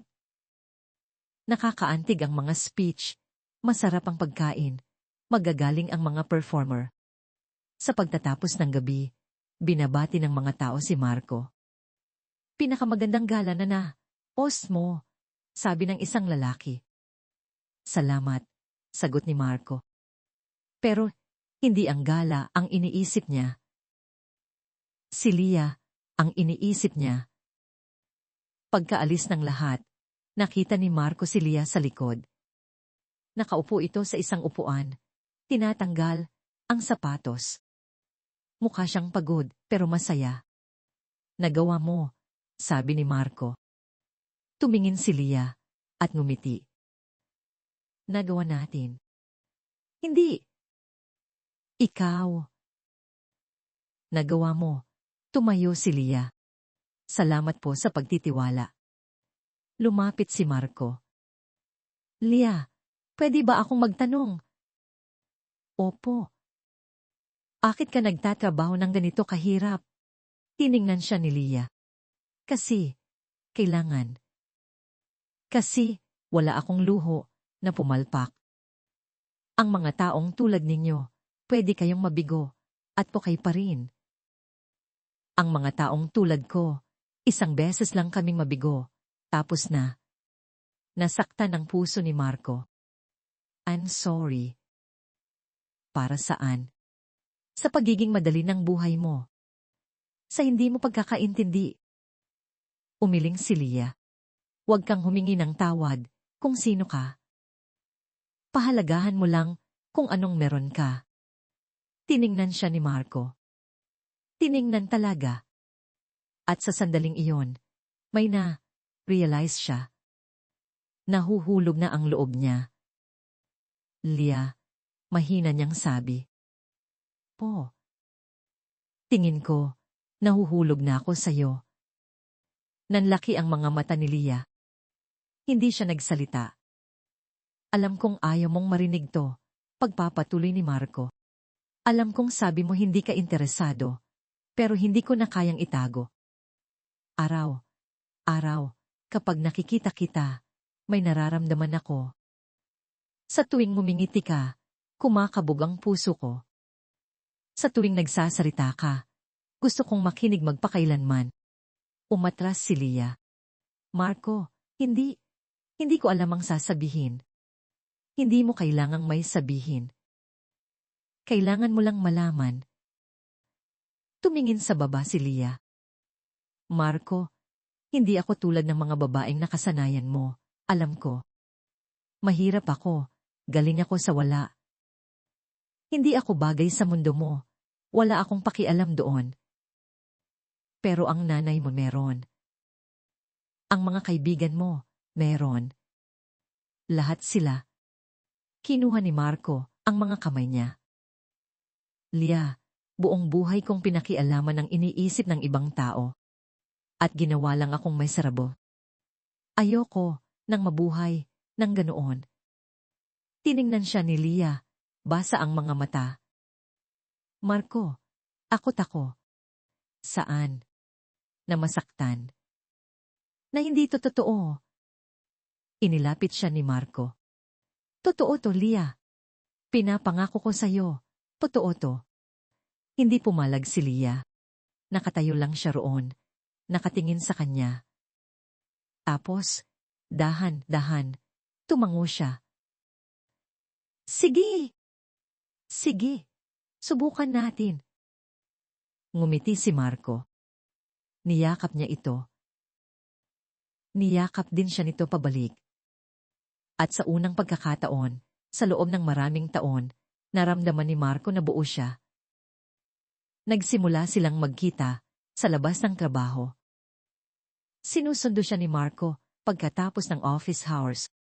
Nakakaantig ang mga speech, masarap ang pagkain, magagaling ang mga performer. Sa pagtatapos ng gabi, binabati ng mga tao si Marco. Pinakamagandang gala na host mo, sabi ng isang lalaki. Salamat, sagot ni Marco. Pero, hindi ang gala ang iniisip niya. Si Lia, ang iniisip niya. Pagkaalis ng lahat, nakita ni Marco si Lia sa likod. Nakaupo ito sa isang upuan, tinatanggal ang sapatos. Mukha siyang pagod pero masaya. Nagawa mo, sabi ni Marco. Tumingin si Lia at ngumiti. Nagawa natin. Hindi. Ikaw. Nagawa mo. Tumayo si Lia. Salamat po sa pagtitiwala. Lumapit si Marco. Lia, pwede ba akong magtanong? Opo. Bakit ka nagtatrabaho ng ganito kahirap? Tiningnan siya ni Lia. Kasi, kailangan. Kasi, wala akong luho na pumalpak. Ang mga taong tulad ninyo, pwede kayong mabigo at pukay pa rin. Ang mga taong tulad ko, isang beses lang kaming mabigo, tapos na. Nasaktan ang puso ni Marco. I'm sorry. Para saan? Sa pagiging madali ng buhay mo. Sa hindi mo pagkakaintindi. Umiling si Lia. Huwag kang humingi ng tawad kung sino ka. Pahalagahan mo lang kung anong meron ka. Tiningnan siya ni Marco. Tiningnan talaga. At sa sandaling iyon, may realize siya. Nahuhulog na ang loob niya. Lia, mahina niyang sabi. Po. Tingin ko, nahuhulog na ako sa'yo. Nanlaki ang mga mata ni Lia. Hindi siya nagsalita. Alam kong ayaw mong marinig to, pagpapatuloy ni Marco. Alam kong sabi mo hindi ka interesado, pero hindi ko na kayang itago. Araw, kapag nakikita kita, may nararamdaman ako. Sa tuwing ngumingiti ka, kumakabog ang puso ko. Sa tuwing nagsasalita ka, gusto kong makinig magpakailanman. Umatras si Lia. Marco, hindi ko alam ang sasabihin. Hindi mo kailangang may sabihin. Kailangan mo lang malaman. Tumingin sa baba si Lia. Marco, hindi ako tulad ng mga babaeng nakasanayan mo, alam ko. Mahirap ako, galing ako sa wala. Hindi ako bagay sa mundo mo, Wala akong pakialam doon. Pero ang nanay mo meron. Ang mga kaibigan mo, meron. Lahat sila. Kinuha ni Marco ang mga kamay niya. Lia, buong buhay kong pinakialaman ang iniisip ng ibang tao. At ginawa lang akong may sarabo. Ayoko nang mabuhay ng ganoon. Tiningnan siya ni Lia, basa ang mga mata. Marco, ako. Saan? Na masaktan. Na hindi to totoo. Inilapit siya ni Marco. Totoo to, Lia. Pinapangako ko sa'yo. Totoo to. Hindi pumalag si Lia. Nakatayo lang siya roon. Nakatingin sa kanya. Tapos, dahan-dahan, tumango siya. Sige! Sige! Subukan natin. Ngumiti si Marco. Niyakap niya ito. Niyakap din siya nito pabalik. At sa unang pagkakataon, sa loob ng maraming taon, naramdaman ni Marco na buo siya. Nagsimula silang magkita sa labas ng trabaho. Sinusundo siya ni Marco pagkatapos ng office hours.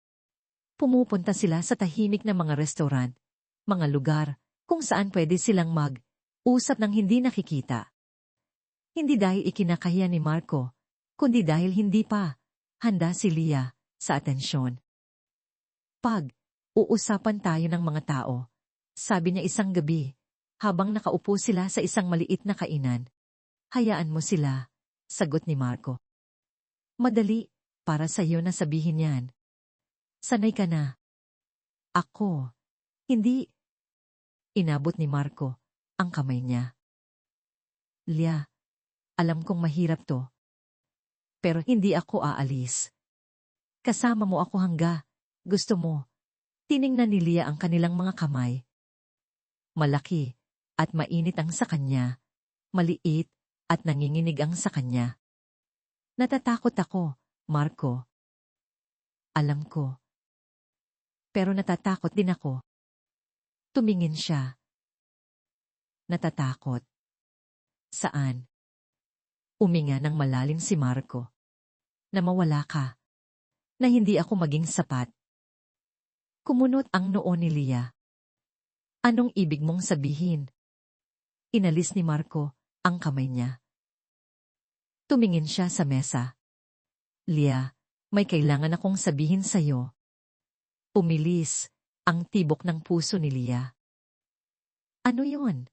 Pumupunta sila sa tahimik na mga restaurant, mga lugar kung saan pwede silang mag-usap ng hindi nakikita. Hindi dahil ikinakahiya ni Marco, kundi dahil hindi pa handa si Lia sa atensyon. Pag-uusapan tayo ng mga tao, sabi niya isang gabi, habang nakaupo sila sa isang maliit na kainan. Hayaan mo sila, sagot ni Marco. Madali, para sa iyo na sabihin yan. Sanay ka na. Ako, hindi. Inabot ni Marco ang kamay niya. Lia, alam kong mahirap to. Pero hindi ako aalis. Kasama mo ako hangga gusto mo. Tiningnan ni Lia ang kanilang mga kamay. Malaki at mainit ang sa kanya. Maliit at nanginginig ang sa kanya. Natatakot ako, Marco. Alam ko. Pero natatakot din ako. Tumingin siya. Natatakot. Saan? Uminga ng malalim si Marco. Na mawala ka. Na hindi ako maging sapat. Kumunot ang noo ni Lia. Anong ibig mong sabihin? Inalis ni Marco ang kamay niya. Tumingin siya sa mesa. Lia, may kailangan akong sabihin sa'yo. Umilis ang tibok ng puso ni Lia. Ano yon?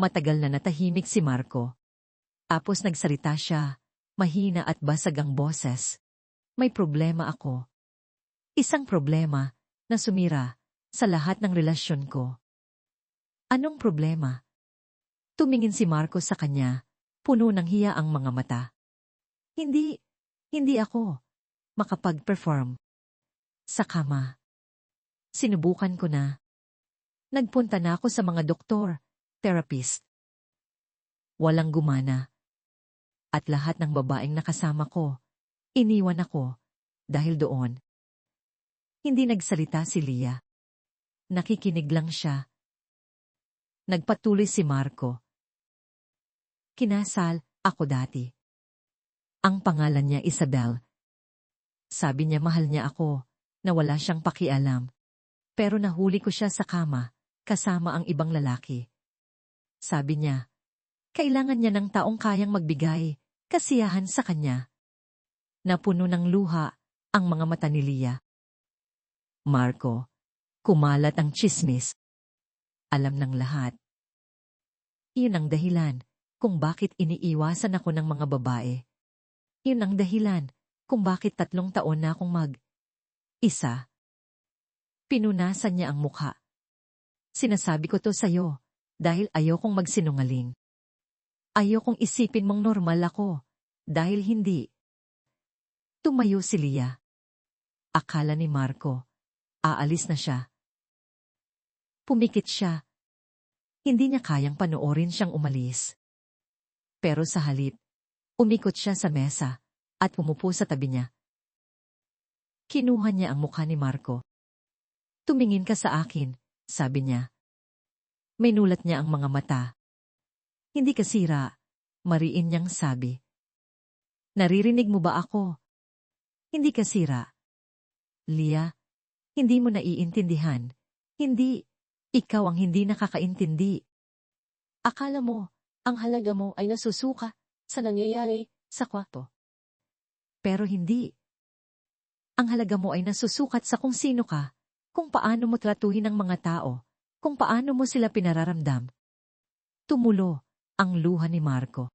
Matagal na natahimik si Marco. Tapos nagsalita siya, mahina at basag ang boses. May problema ako. Isang problema na sumira sa lahat ng relasyon ko. Anong problema? Tumingin si Marco sa kanya, puno ng hiya ang mga mata. Hindi ako makapag-perform. Sa kama. Sinubukan ko na. Nagpunta na ako sa mga doktor, therapist. Walang gumana. At lahat ng babaeng nakasama ko, iniwan ako dahil doon. Hindi nagsalita si Lia. Nakikinig lang siya. Nagpatuloy si Marco. Kinasal ako dati. Ang pangalan niya Isabel. Sabi niya mahal niya ako, na wala siyang pakialam. Pero nahuli ko siya sa kama, kasama ang ibang lalaki. Sabi niya, kailangan niya ng taong kayang magbigay kasiyahan sa kanya. Napuno ng luha ang mga mata ni Lia. Marco, kumalat ang tsismis. Alam ng lahat. Iyon ang dahilan kung bakit iniiwasan ako ng mga babae. Iyon ang dahilan kung bakit 3 taon na akong mag-isa. Pinunasan niya ang mukha. Sinasabi ko to sa'yo dahil ayokong magsinungaling. Ayokong isipin mong normal ako dahil hindi. Tumayo si Lia. Akala ni Marco, aalis na siya. Pumikit siya. Hindi niya kayang panoorin siyang umalis. Pero sa halip, umikot siya sa mesa at pumupo sa tabi niya. Kinuha niya ang mukha ni Marco. Tumingin ka sa akin, sabi niya. May nulat niya ang mga mata. Hindi ka sira, mariin niyang sabi. Naririnig mo ba ako? Hindi ka sira. Leah, hindi mo naiintindihan. Hindi, ikaw ang hindi nakakaintindi. Akala mo, ang halaga mo ay nasusuka sa nangyayari sa kwarto. Pero hindi. Ang halaga mo ay nasusukat sa kung sino ka, kung paano mo tratuhin ang mga tao, kung paano mo sila pinararamdam. Tumulo ang luha ni Marco.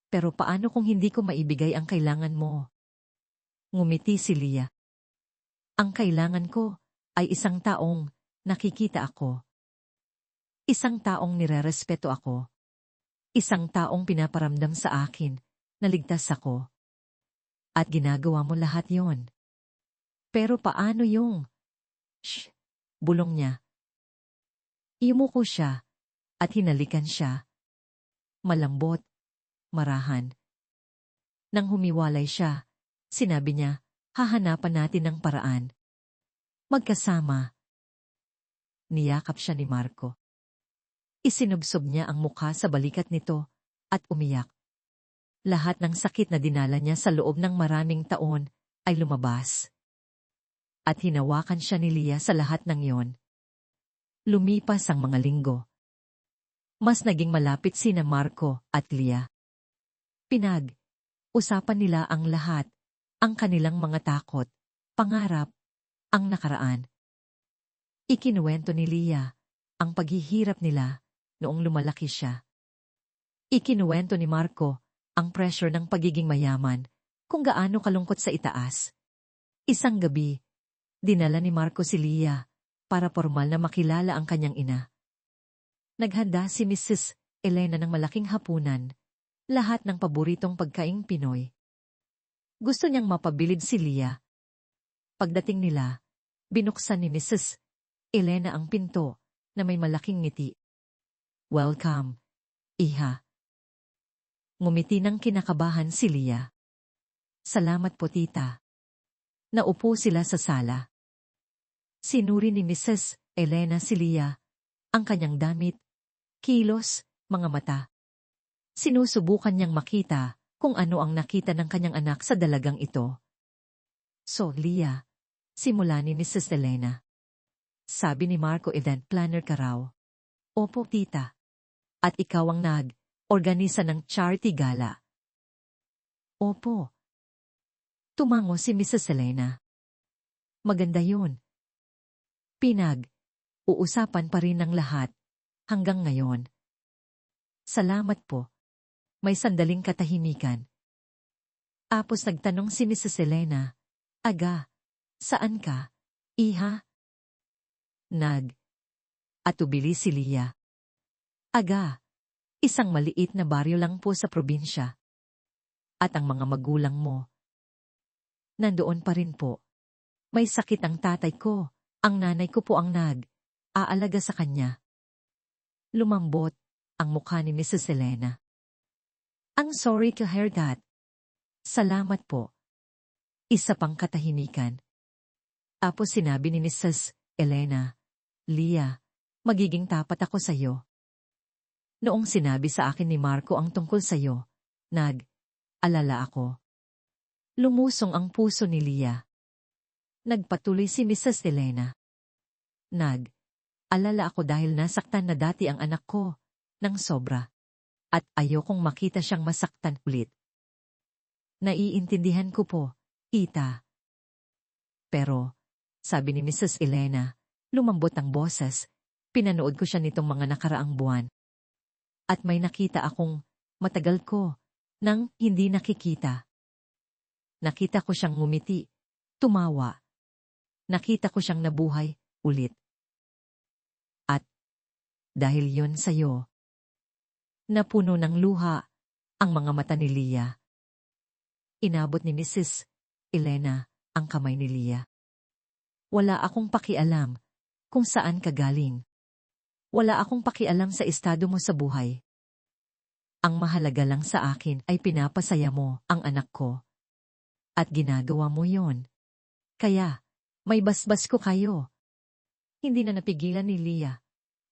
Pero paano kung hindi ko maibigay ang kailangan mo? Ngumiti si Leah. Ang kailangan ko ay isang taong nakikita ako. Isang taong nirerespeto ako. Isang taong pinaparamdam sa akin na ligtas ako. At ginagawa mo lahat yon. Pero paano yung... Shh! Bulong niya. Yumuko siya at hinalikan siya. Malambot, marahan. Nang humiwalay siya, sinabi niya, hahanapan natin ng paraan. Magkasama. Niyakap siya ni Marco. Isinubsob niya ang mukha sa balikat nito at umiyak. Lahat ng sakit na dinala niya sa loob ng maraming taon ay lumabas. At hinawakan siya ni Leah sa lahat ng yon. Lumipas ang mga linggo. Mas naging malapit sina Marco at Leah. Usapan nila ang lahat, ang kanilang mga takot, pangarap, ang nakaraan. Ikinuwento ni Leah ang paghihirap nila noong lumalaki siya. Ikinuwento ni Marco ang pressure ng pagiging mayaman, kung gaano kalungkot sa itaas. Isang gabi, dinala ni Marco si Leah para formal na makilala ang kanyang ina. Naghanda si Mrs. Elena ng malaking hapunan, lahat ng paboritong pagkaing Pinoy. Gusto niyang mapabilid si Leah. Pagdating nila, binuksan ni Mrs. Elena ang pinto na may malaking ngiti. Welcome, iha. Ngumiti ng kinakabahan si Leah. Salamat po, tita. Naupo sila sa sala. Sinuri ni Mrs. Elena si Leah, ang kanyang damit, kilos, mga mata. Sinusubukan niyang makita kung ano ang nakita ng kanyang anak sa dalagang ito. So, Leah, simula ni Mrs. Elena. Sabi ni Marco, event planner ka raw. Opo, tita. At ikaw ang nag-organisa ng charity gala. Opo. Tumango si Mrs. Elena. Maganda yun. Uusapan pa rin ng lahat, hanggang ngayon. Salamat po. May sandaling katahimikan. Tapos nagtanong si Mrs. Elena, Aga, saan ka, iha? Atubili si Leah. Aga, isang maliit na baryo lang po sa probinsya. At ang mga magulang mo, nandoon pa rin po. May sakit ang tatay ko, ang nanay ko po ang aalaga sa kanya. Lumambot ang mukha ni Mrs. Elena. I'm sorry to hear that. Salamat po. Isa pang katahimikan. Tapos sinabi ni Mrs. Elena, Leah, magiging tapat ako sa iyo. Noong sinabi sa akin ni Marco ang tungkol sa iyo, alala ako. Lumusong ang puso ni Leah. Nagpatuloy si Mrs. Elena. Alala ako dahil nasaktan na dati ang anak ko, ng sobra. At ayokong makita siyang masaktan ulit. Naiintindihan ko po, tita. Pero, sabi ni Mrs. Elena, lumambot ang boses, pinanood ko siya nitong mga nakaraang buwan. At may nakita akong matagal ko nang hindi nakikita. Nakita ko siyang ngumiti, tumawa. Nakita ko siyang nabuhay ulit. At dahil yon sa'yo, napuno ng luha ang mga mata ni Leah. Inabot ni Mrs. Elena ang kamay ni Leah. Wala akong pakialam kung saan ka galing. Wala akong pakialam sa estado mo sa buhay. Ang mahalaga lang sa akin ay pinapasaya mo ang anak ko. At ginagawa mo yon. Kaya, may basbas ko kayo. Hindi na napigilan ni Leah.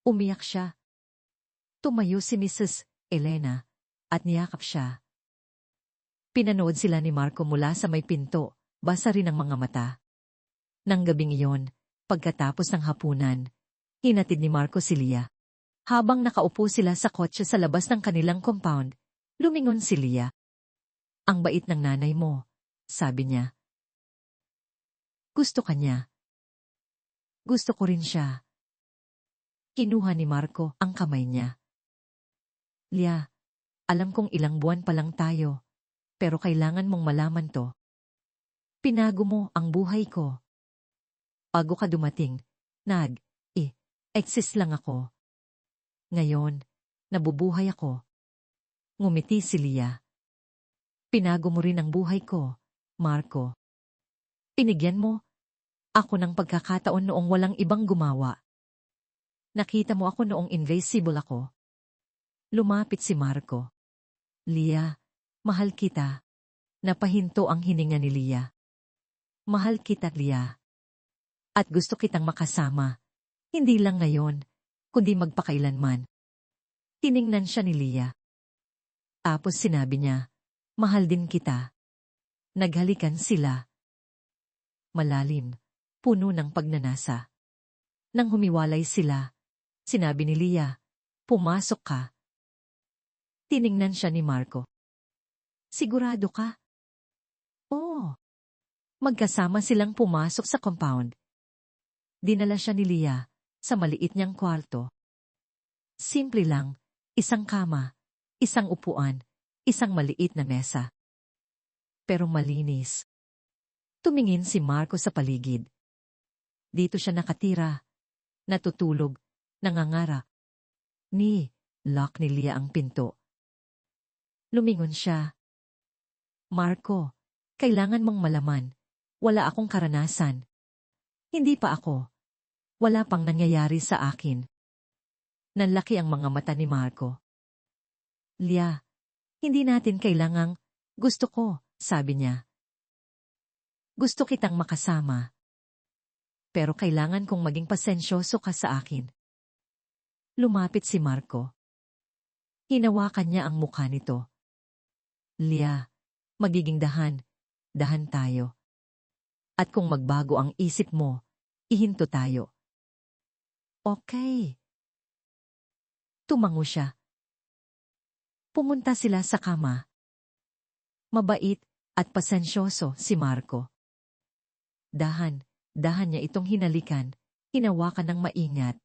Umiyak siya. Tumayo si Mrs. Elena at niyakap siya. Pinanood sila ni Marco mula sa may pinto, basa rin ang mga mata. Nang gabing iyon, pagkatapos ng hapunan, hinatid ni Marco si Leah. Habang nakaupo sila sa kotse sa labas ng kanilang compound, lumingon si Leah. Ang bait ng nanay mo, sabi niya. Gusto ka niya. Gusto ko rin siya. Kinuha ni Marco ang kamay niya. Leah, alam kong ilang buwan pa lang tayo, pero kailangan mong malaman to. Pinago mo ang buhay ko. Bago ka dumating, exist lang ako. Ngayon, nabubuhay ako. Ngumiti si Leah. Pinago mo rin ang buhay ko, Marco. Pinigyan mo ako ng pagkakataon noong walang ibang gumawa. Nakita mo ako noong invisible ako. Lumapit si Marco. Leah, mahal kita. Napahinto ang hininga ni Leah. Mahal kita, Leah. At gusto kitang makasama. Hindi lang ngayon, kundi magpakailanman. Tiningnan siya ni Leah. Tapos sinabi niya, mahal din kita. Naghalikan sila. Malalim, puno ng pagnanasa. Nang humiwalay sila, sinabi ni Leah, pumasok ka. Tiningnan siya ni Marco. Sigurado ka? Oo. Magkasama silang pumasok sa compound. Dinala siya ni Leah sa maliit niyang kwarto. Simple lang, isang kama, isang upuan, isang maliit na mesa. Pero malinis. Tumingin si Marco sa paligid. Dito siya nakatira, natutulog, nangangarap. Lock ni Leah ang pinto. Lumingon siya. Marco, kailangan mong malaman, wala akong karanasan. Hindi pa ako. Wala pang nangyayari sa akin. Nanlaki ang mga mata ni Marco. Leah, hindi natin kailangang, gusto ko, sabi niya. Gusto kitang makasama. Pero kailangan kong maging pasensyoso ka sa akin. Lumapit si Marco. Hinawakan niya ang mukha nito. Leah, magiging dahan tayo. At kung magbago ang isip mo, ihinto tayo. Okay. Tumango siya. Pumunta sila sa kama. Mabait at pasensyoso si Marco. Dahan niya itong hinalikan, hinawakan ng maingat.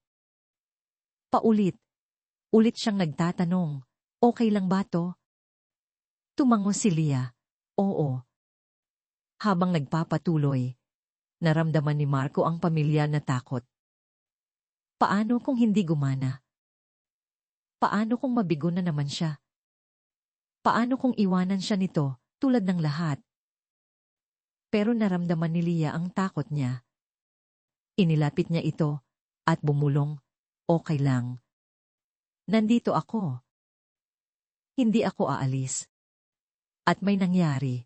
Ulit siyang nagtatanong, okay lang ba to? Tumango si Leah, oo. Habang nagpapatuloy, naramdaman ni Marco ang pamilyar na takot. Paano kung hindi gumana? Paano kung mabigo na naman siya? Paano kung iwanan siya nito, tulad ng lahat? Pero naramdaman ni Leah ang takot niya. Inilapit niya ito, at bumulong, okay lang. Nandito ako. Hindi ako aalis. At may nangyari.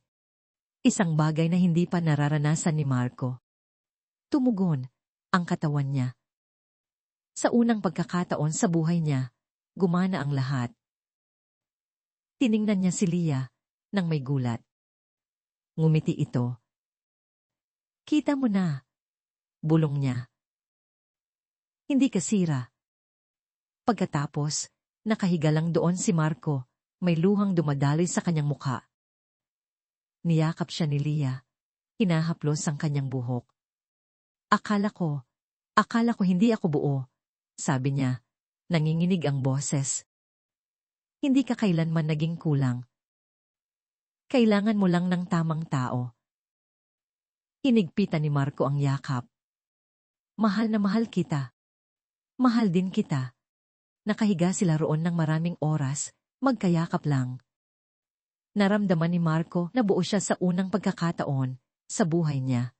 Isang bagay na hindi pa nararanasan ni Marco. Tumugon ang katawan niya. Sa unang pagkakataon sa buhay niya, gumana ang lahat. Tiningnan niya si Leah nang may gulat. Ngumiti ito. Kita mo na, bulong niya. Hindi ka sira. Pagkatapos, nakahiga lang doon si Marco, may luhang dumadaloy sa kanyang mukha. Niyakap siya ni Leah. Hinahaplos ang kanyang buhok. Akala ko hindi ako buo, sabi niya. Nanginginig ang boses. Hindi ka kailanman naging kulang. Kailangan mo lang ng tamang tao. Hinigpitan ni Marco ang yakap. Mahal na mahal kita. Mahal din kita. Nakahiga sila roon ng maraming oras, magkayakap lang. Naramdaman ni Marco na buo siya sa unang pagkakataon sa buhay niya.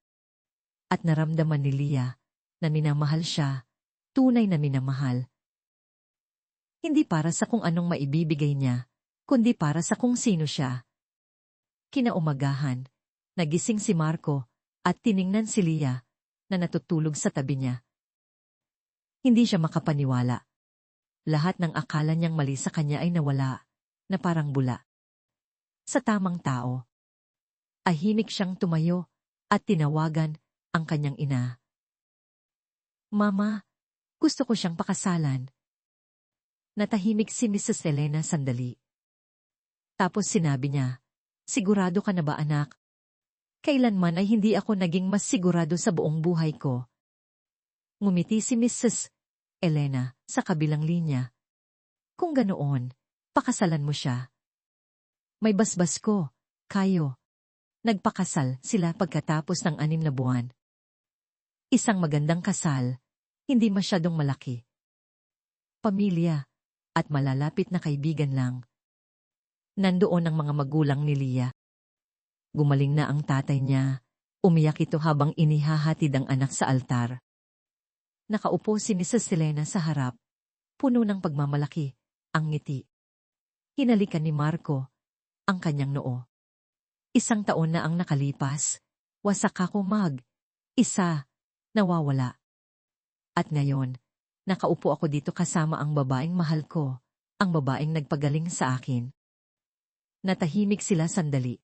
At naramdaman ni Leah na minamahal siya, tunay na minamahal. Hindi para sa kung anong maibibigay niya, kundi para sa kung sino siya. Kinaumagahan, nagising si Marco at tiningnan si Leah na natutulog sa tabi niya. Hindi siya makapaniwala. Lahat ng akala niyang mali sa kanya ay nawala, na parang bula. Sa tamang tao. Ahimik siyang tumayo at tinawagan ang kanyang ina. Mama, gusto ko siyang pakasalan. Natahimik si Mrs. Elena sandali. Tapos sinabi niya, sigurado ka na ba anak? Kailanman ay hindi ako naging mas sigurado sa buong buhay ko. Ngumiti si Mrs. Elena sa kabilang linya. Kung ganoon, pakasalan mo siya. May basbas ko, kayo. Nagpakasal sila pagkatapos ng 6 na buwan. Isang magandang kasal, hindi masyadong malaki. Pamilya, at malalapit na kaibigan lang. Nandoon ang mga magulang ni Leah. Gumaling na ang tatay niya, umiyak ito habang inihahatid ang anak sa altar. Nakaupo si Mrs. Elena sa harap, puno ng pagmamalaki, ang ngiti. Hinalikan ni Marco ang kanyang noo. 1 taon na ang nakalipas, wasak ako isa, nawawala. At ngayon, nakaupo ako dito kasama ang babaeng mahal ko, ang babaeng nagpagaling sa akin. Natahimik sila sandali.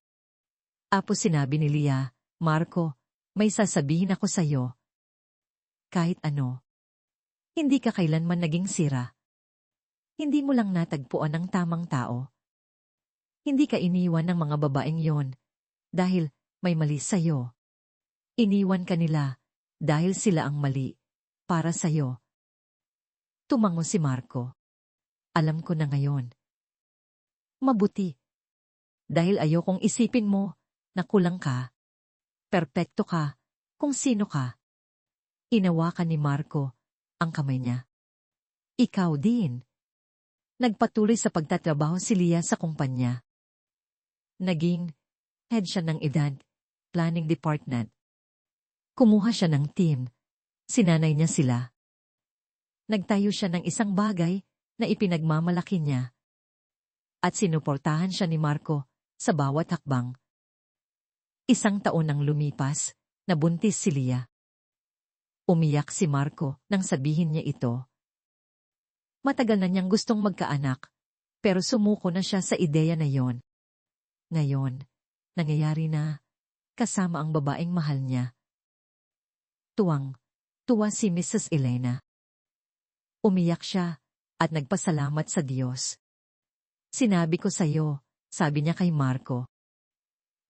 Tapos sinabi ni Leah, Marco, may sasabihin ako sa'yo. Kahit ano. Hindi ka kailanman naging sira. Hindi mo lang natagpuan ang tamang tao. Hindi ka iniwan ng mga babaeng yon, dahil may mali sa'yo. Iniwan ka nila, dahil sila ang mali, para sa'yo. Tumango si Marco. Alam ko na ngayon. Mabuti. Dahil ayokong isipin mo, na kulang ka. Perpekto ka, kung sino ka. Inawakan ni Marco ang kamay niya. Ikaw din. Nagpatuloy sa pagtatrabaho si Leah sa kumpanya. Naging head siya ng event planning department. Kumuha siya ng team. Sinanay niya sila. Nagtayo siya ng isang bagay na ipinagmamalaki niya. At sinuportahan siya ni Marco sa bawat hakbang. 1 taon nang lumipas, nabuntis si Leah. Umiyak si Marco nang sabihin niya ito. Matagal na niyang gustong magkaanak, pero sumuko na siya sa ideya na yon. Ngayon, nangyayari na, kasama ang babaeng mahal niya. Tuwa si Mrs. Elena. Umiyak siya at nagpasalamat sa Diyos. Sinabi ko sa'yo, sabi niya kay Marco.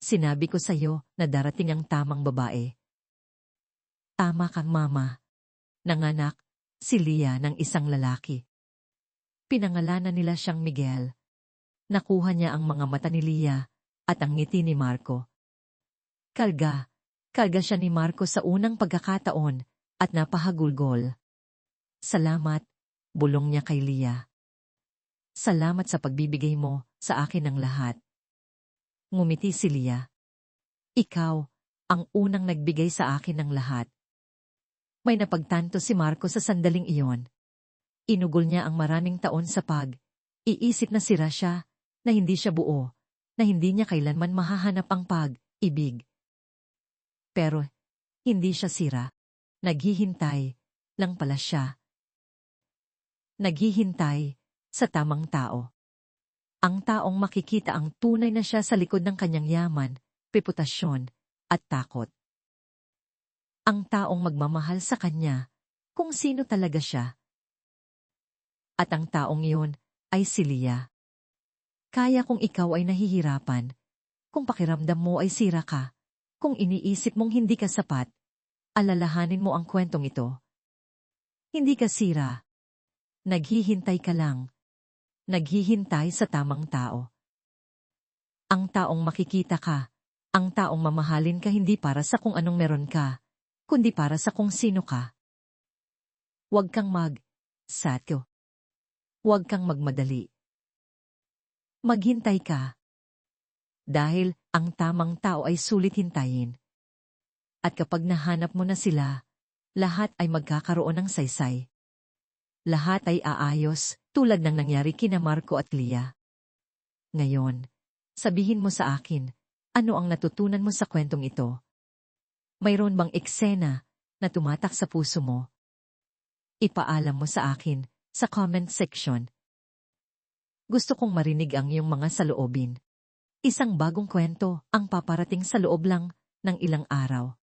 Sinabi ko sa'yo na darating ang tamang babae. Tama kang mama. Nanganak si Leah ng isang lalaki. Pinangalanan nila siyang Miguel. Nakuha niya ang mga mata ni Leah at ang ngiti ni Marco. Kalga siya ni Marco sa unang pagkakataon at napahagulgol. Salamat, bulong niya kay Leah. Salamat sa pagbibigay mo sa akin ng lahat. Ngumiti si Leah. Ikaw ang unang nagbigay sa akin ng lahat. May napagtanto si Marco sa sandaling iyon. Inugol niya ang maraming taon sa iisip na sira siya, na hindi siya buo, na hindi niya kailanman mahahanap ang pag-ibig. Pero, hindi siya sira. Naghihintay lang pala siya. Naghihintay sa tamang tao. Ang taong makikita ang tunay na siya sa likod ng kanyang yaman, reputasyon, at takot. Ang taong magmamahal sa kanya, kung sino talaga siya. At ang taong iyon ay si Leah. Kaya kung ikaw ay nahihirapan, kung pakiramdam mo ay sira ka, kung iniisip mong hindi ka sapat, alalahanin mo ang kwentong ito. Hindi ka sira. Naghihintay ka lang. Naghihintay sa tamang tao. Ang taong makikita ka, ang taong mamahalin ka hindi para sa kung anong meron ka, kundi para sa kung sino ka. Huwag kang mag-satyo. Huwag kang magmadali. Maghintay ka. Dahil ang tamang tao ay sulit hintayin. At kapag nahanap mo na sila, lahat ay magkakaroon ng saysay. Lahat ay aayos, tulad ng nangyari kina Marco at Leah. Ngayon, sabihin mo sa akin, ano ang natutunan mo sa kwentong ito? Mayroon bang eksena na tumatak sa puso mo? Ipaalam mo sa akin sa comment section. Gusto kong marinig ang iyong mga saloobin. Isang bagong kwento ang paparating sa loob lang ng ilang araw.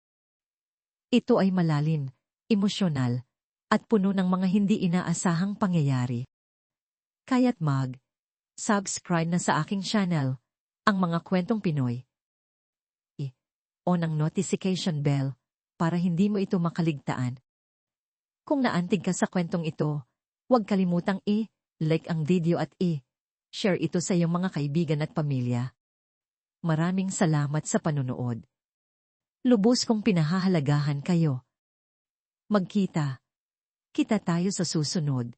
Ito ay malalim, emosyonal, at puno ng mga hindi inaasahang pangyayari. Kaya't subscribe na sa aking channel, ang mga kwentong Pinoy. On ang notification bell para hindi mo ito makaligtaan. Kung naantig ka sa kwentong ito, huwag kalimutang i-like ang video at i-share ito sa iyong mga kaibigan at pamilya. Maraming salamat sa panunood. Lubos kong pinahahalagahan kayo. Magkita. Kita tayo sa susunod.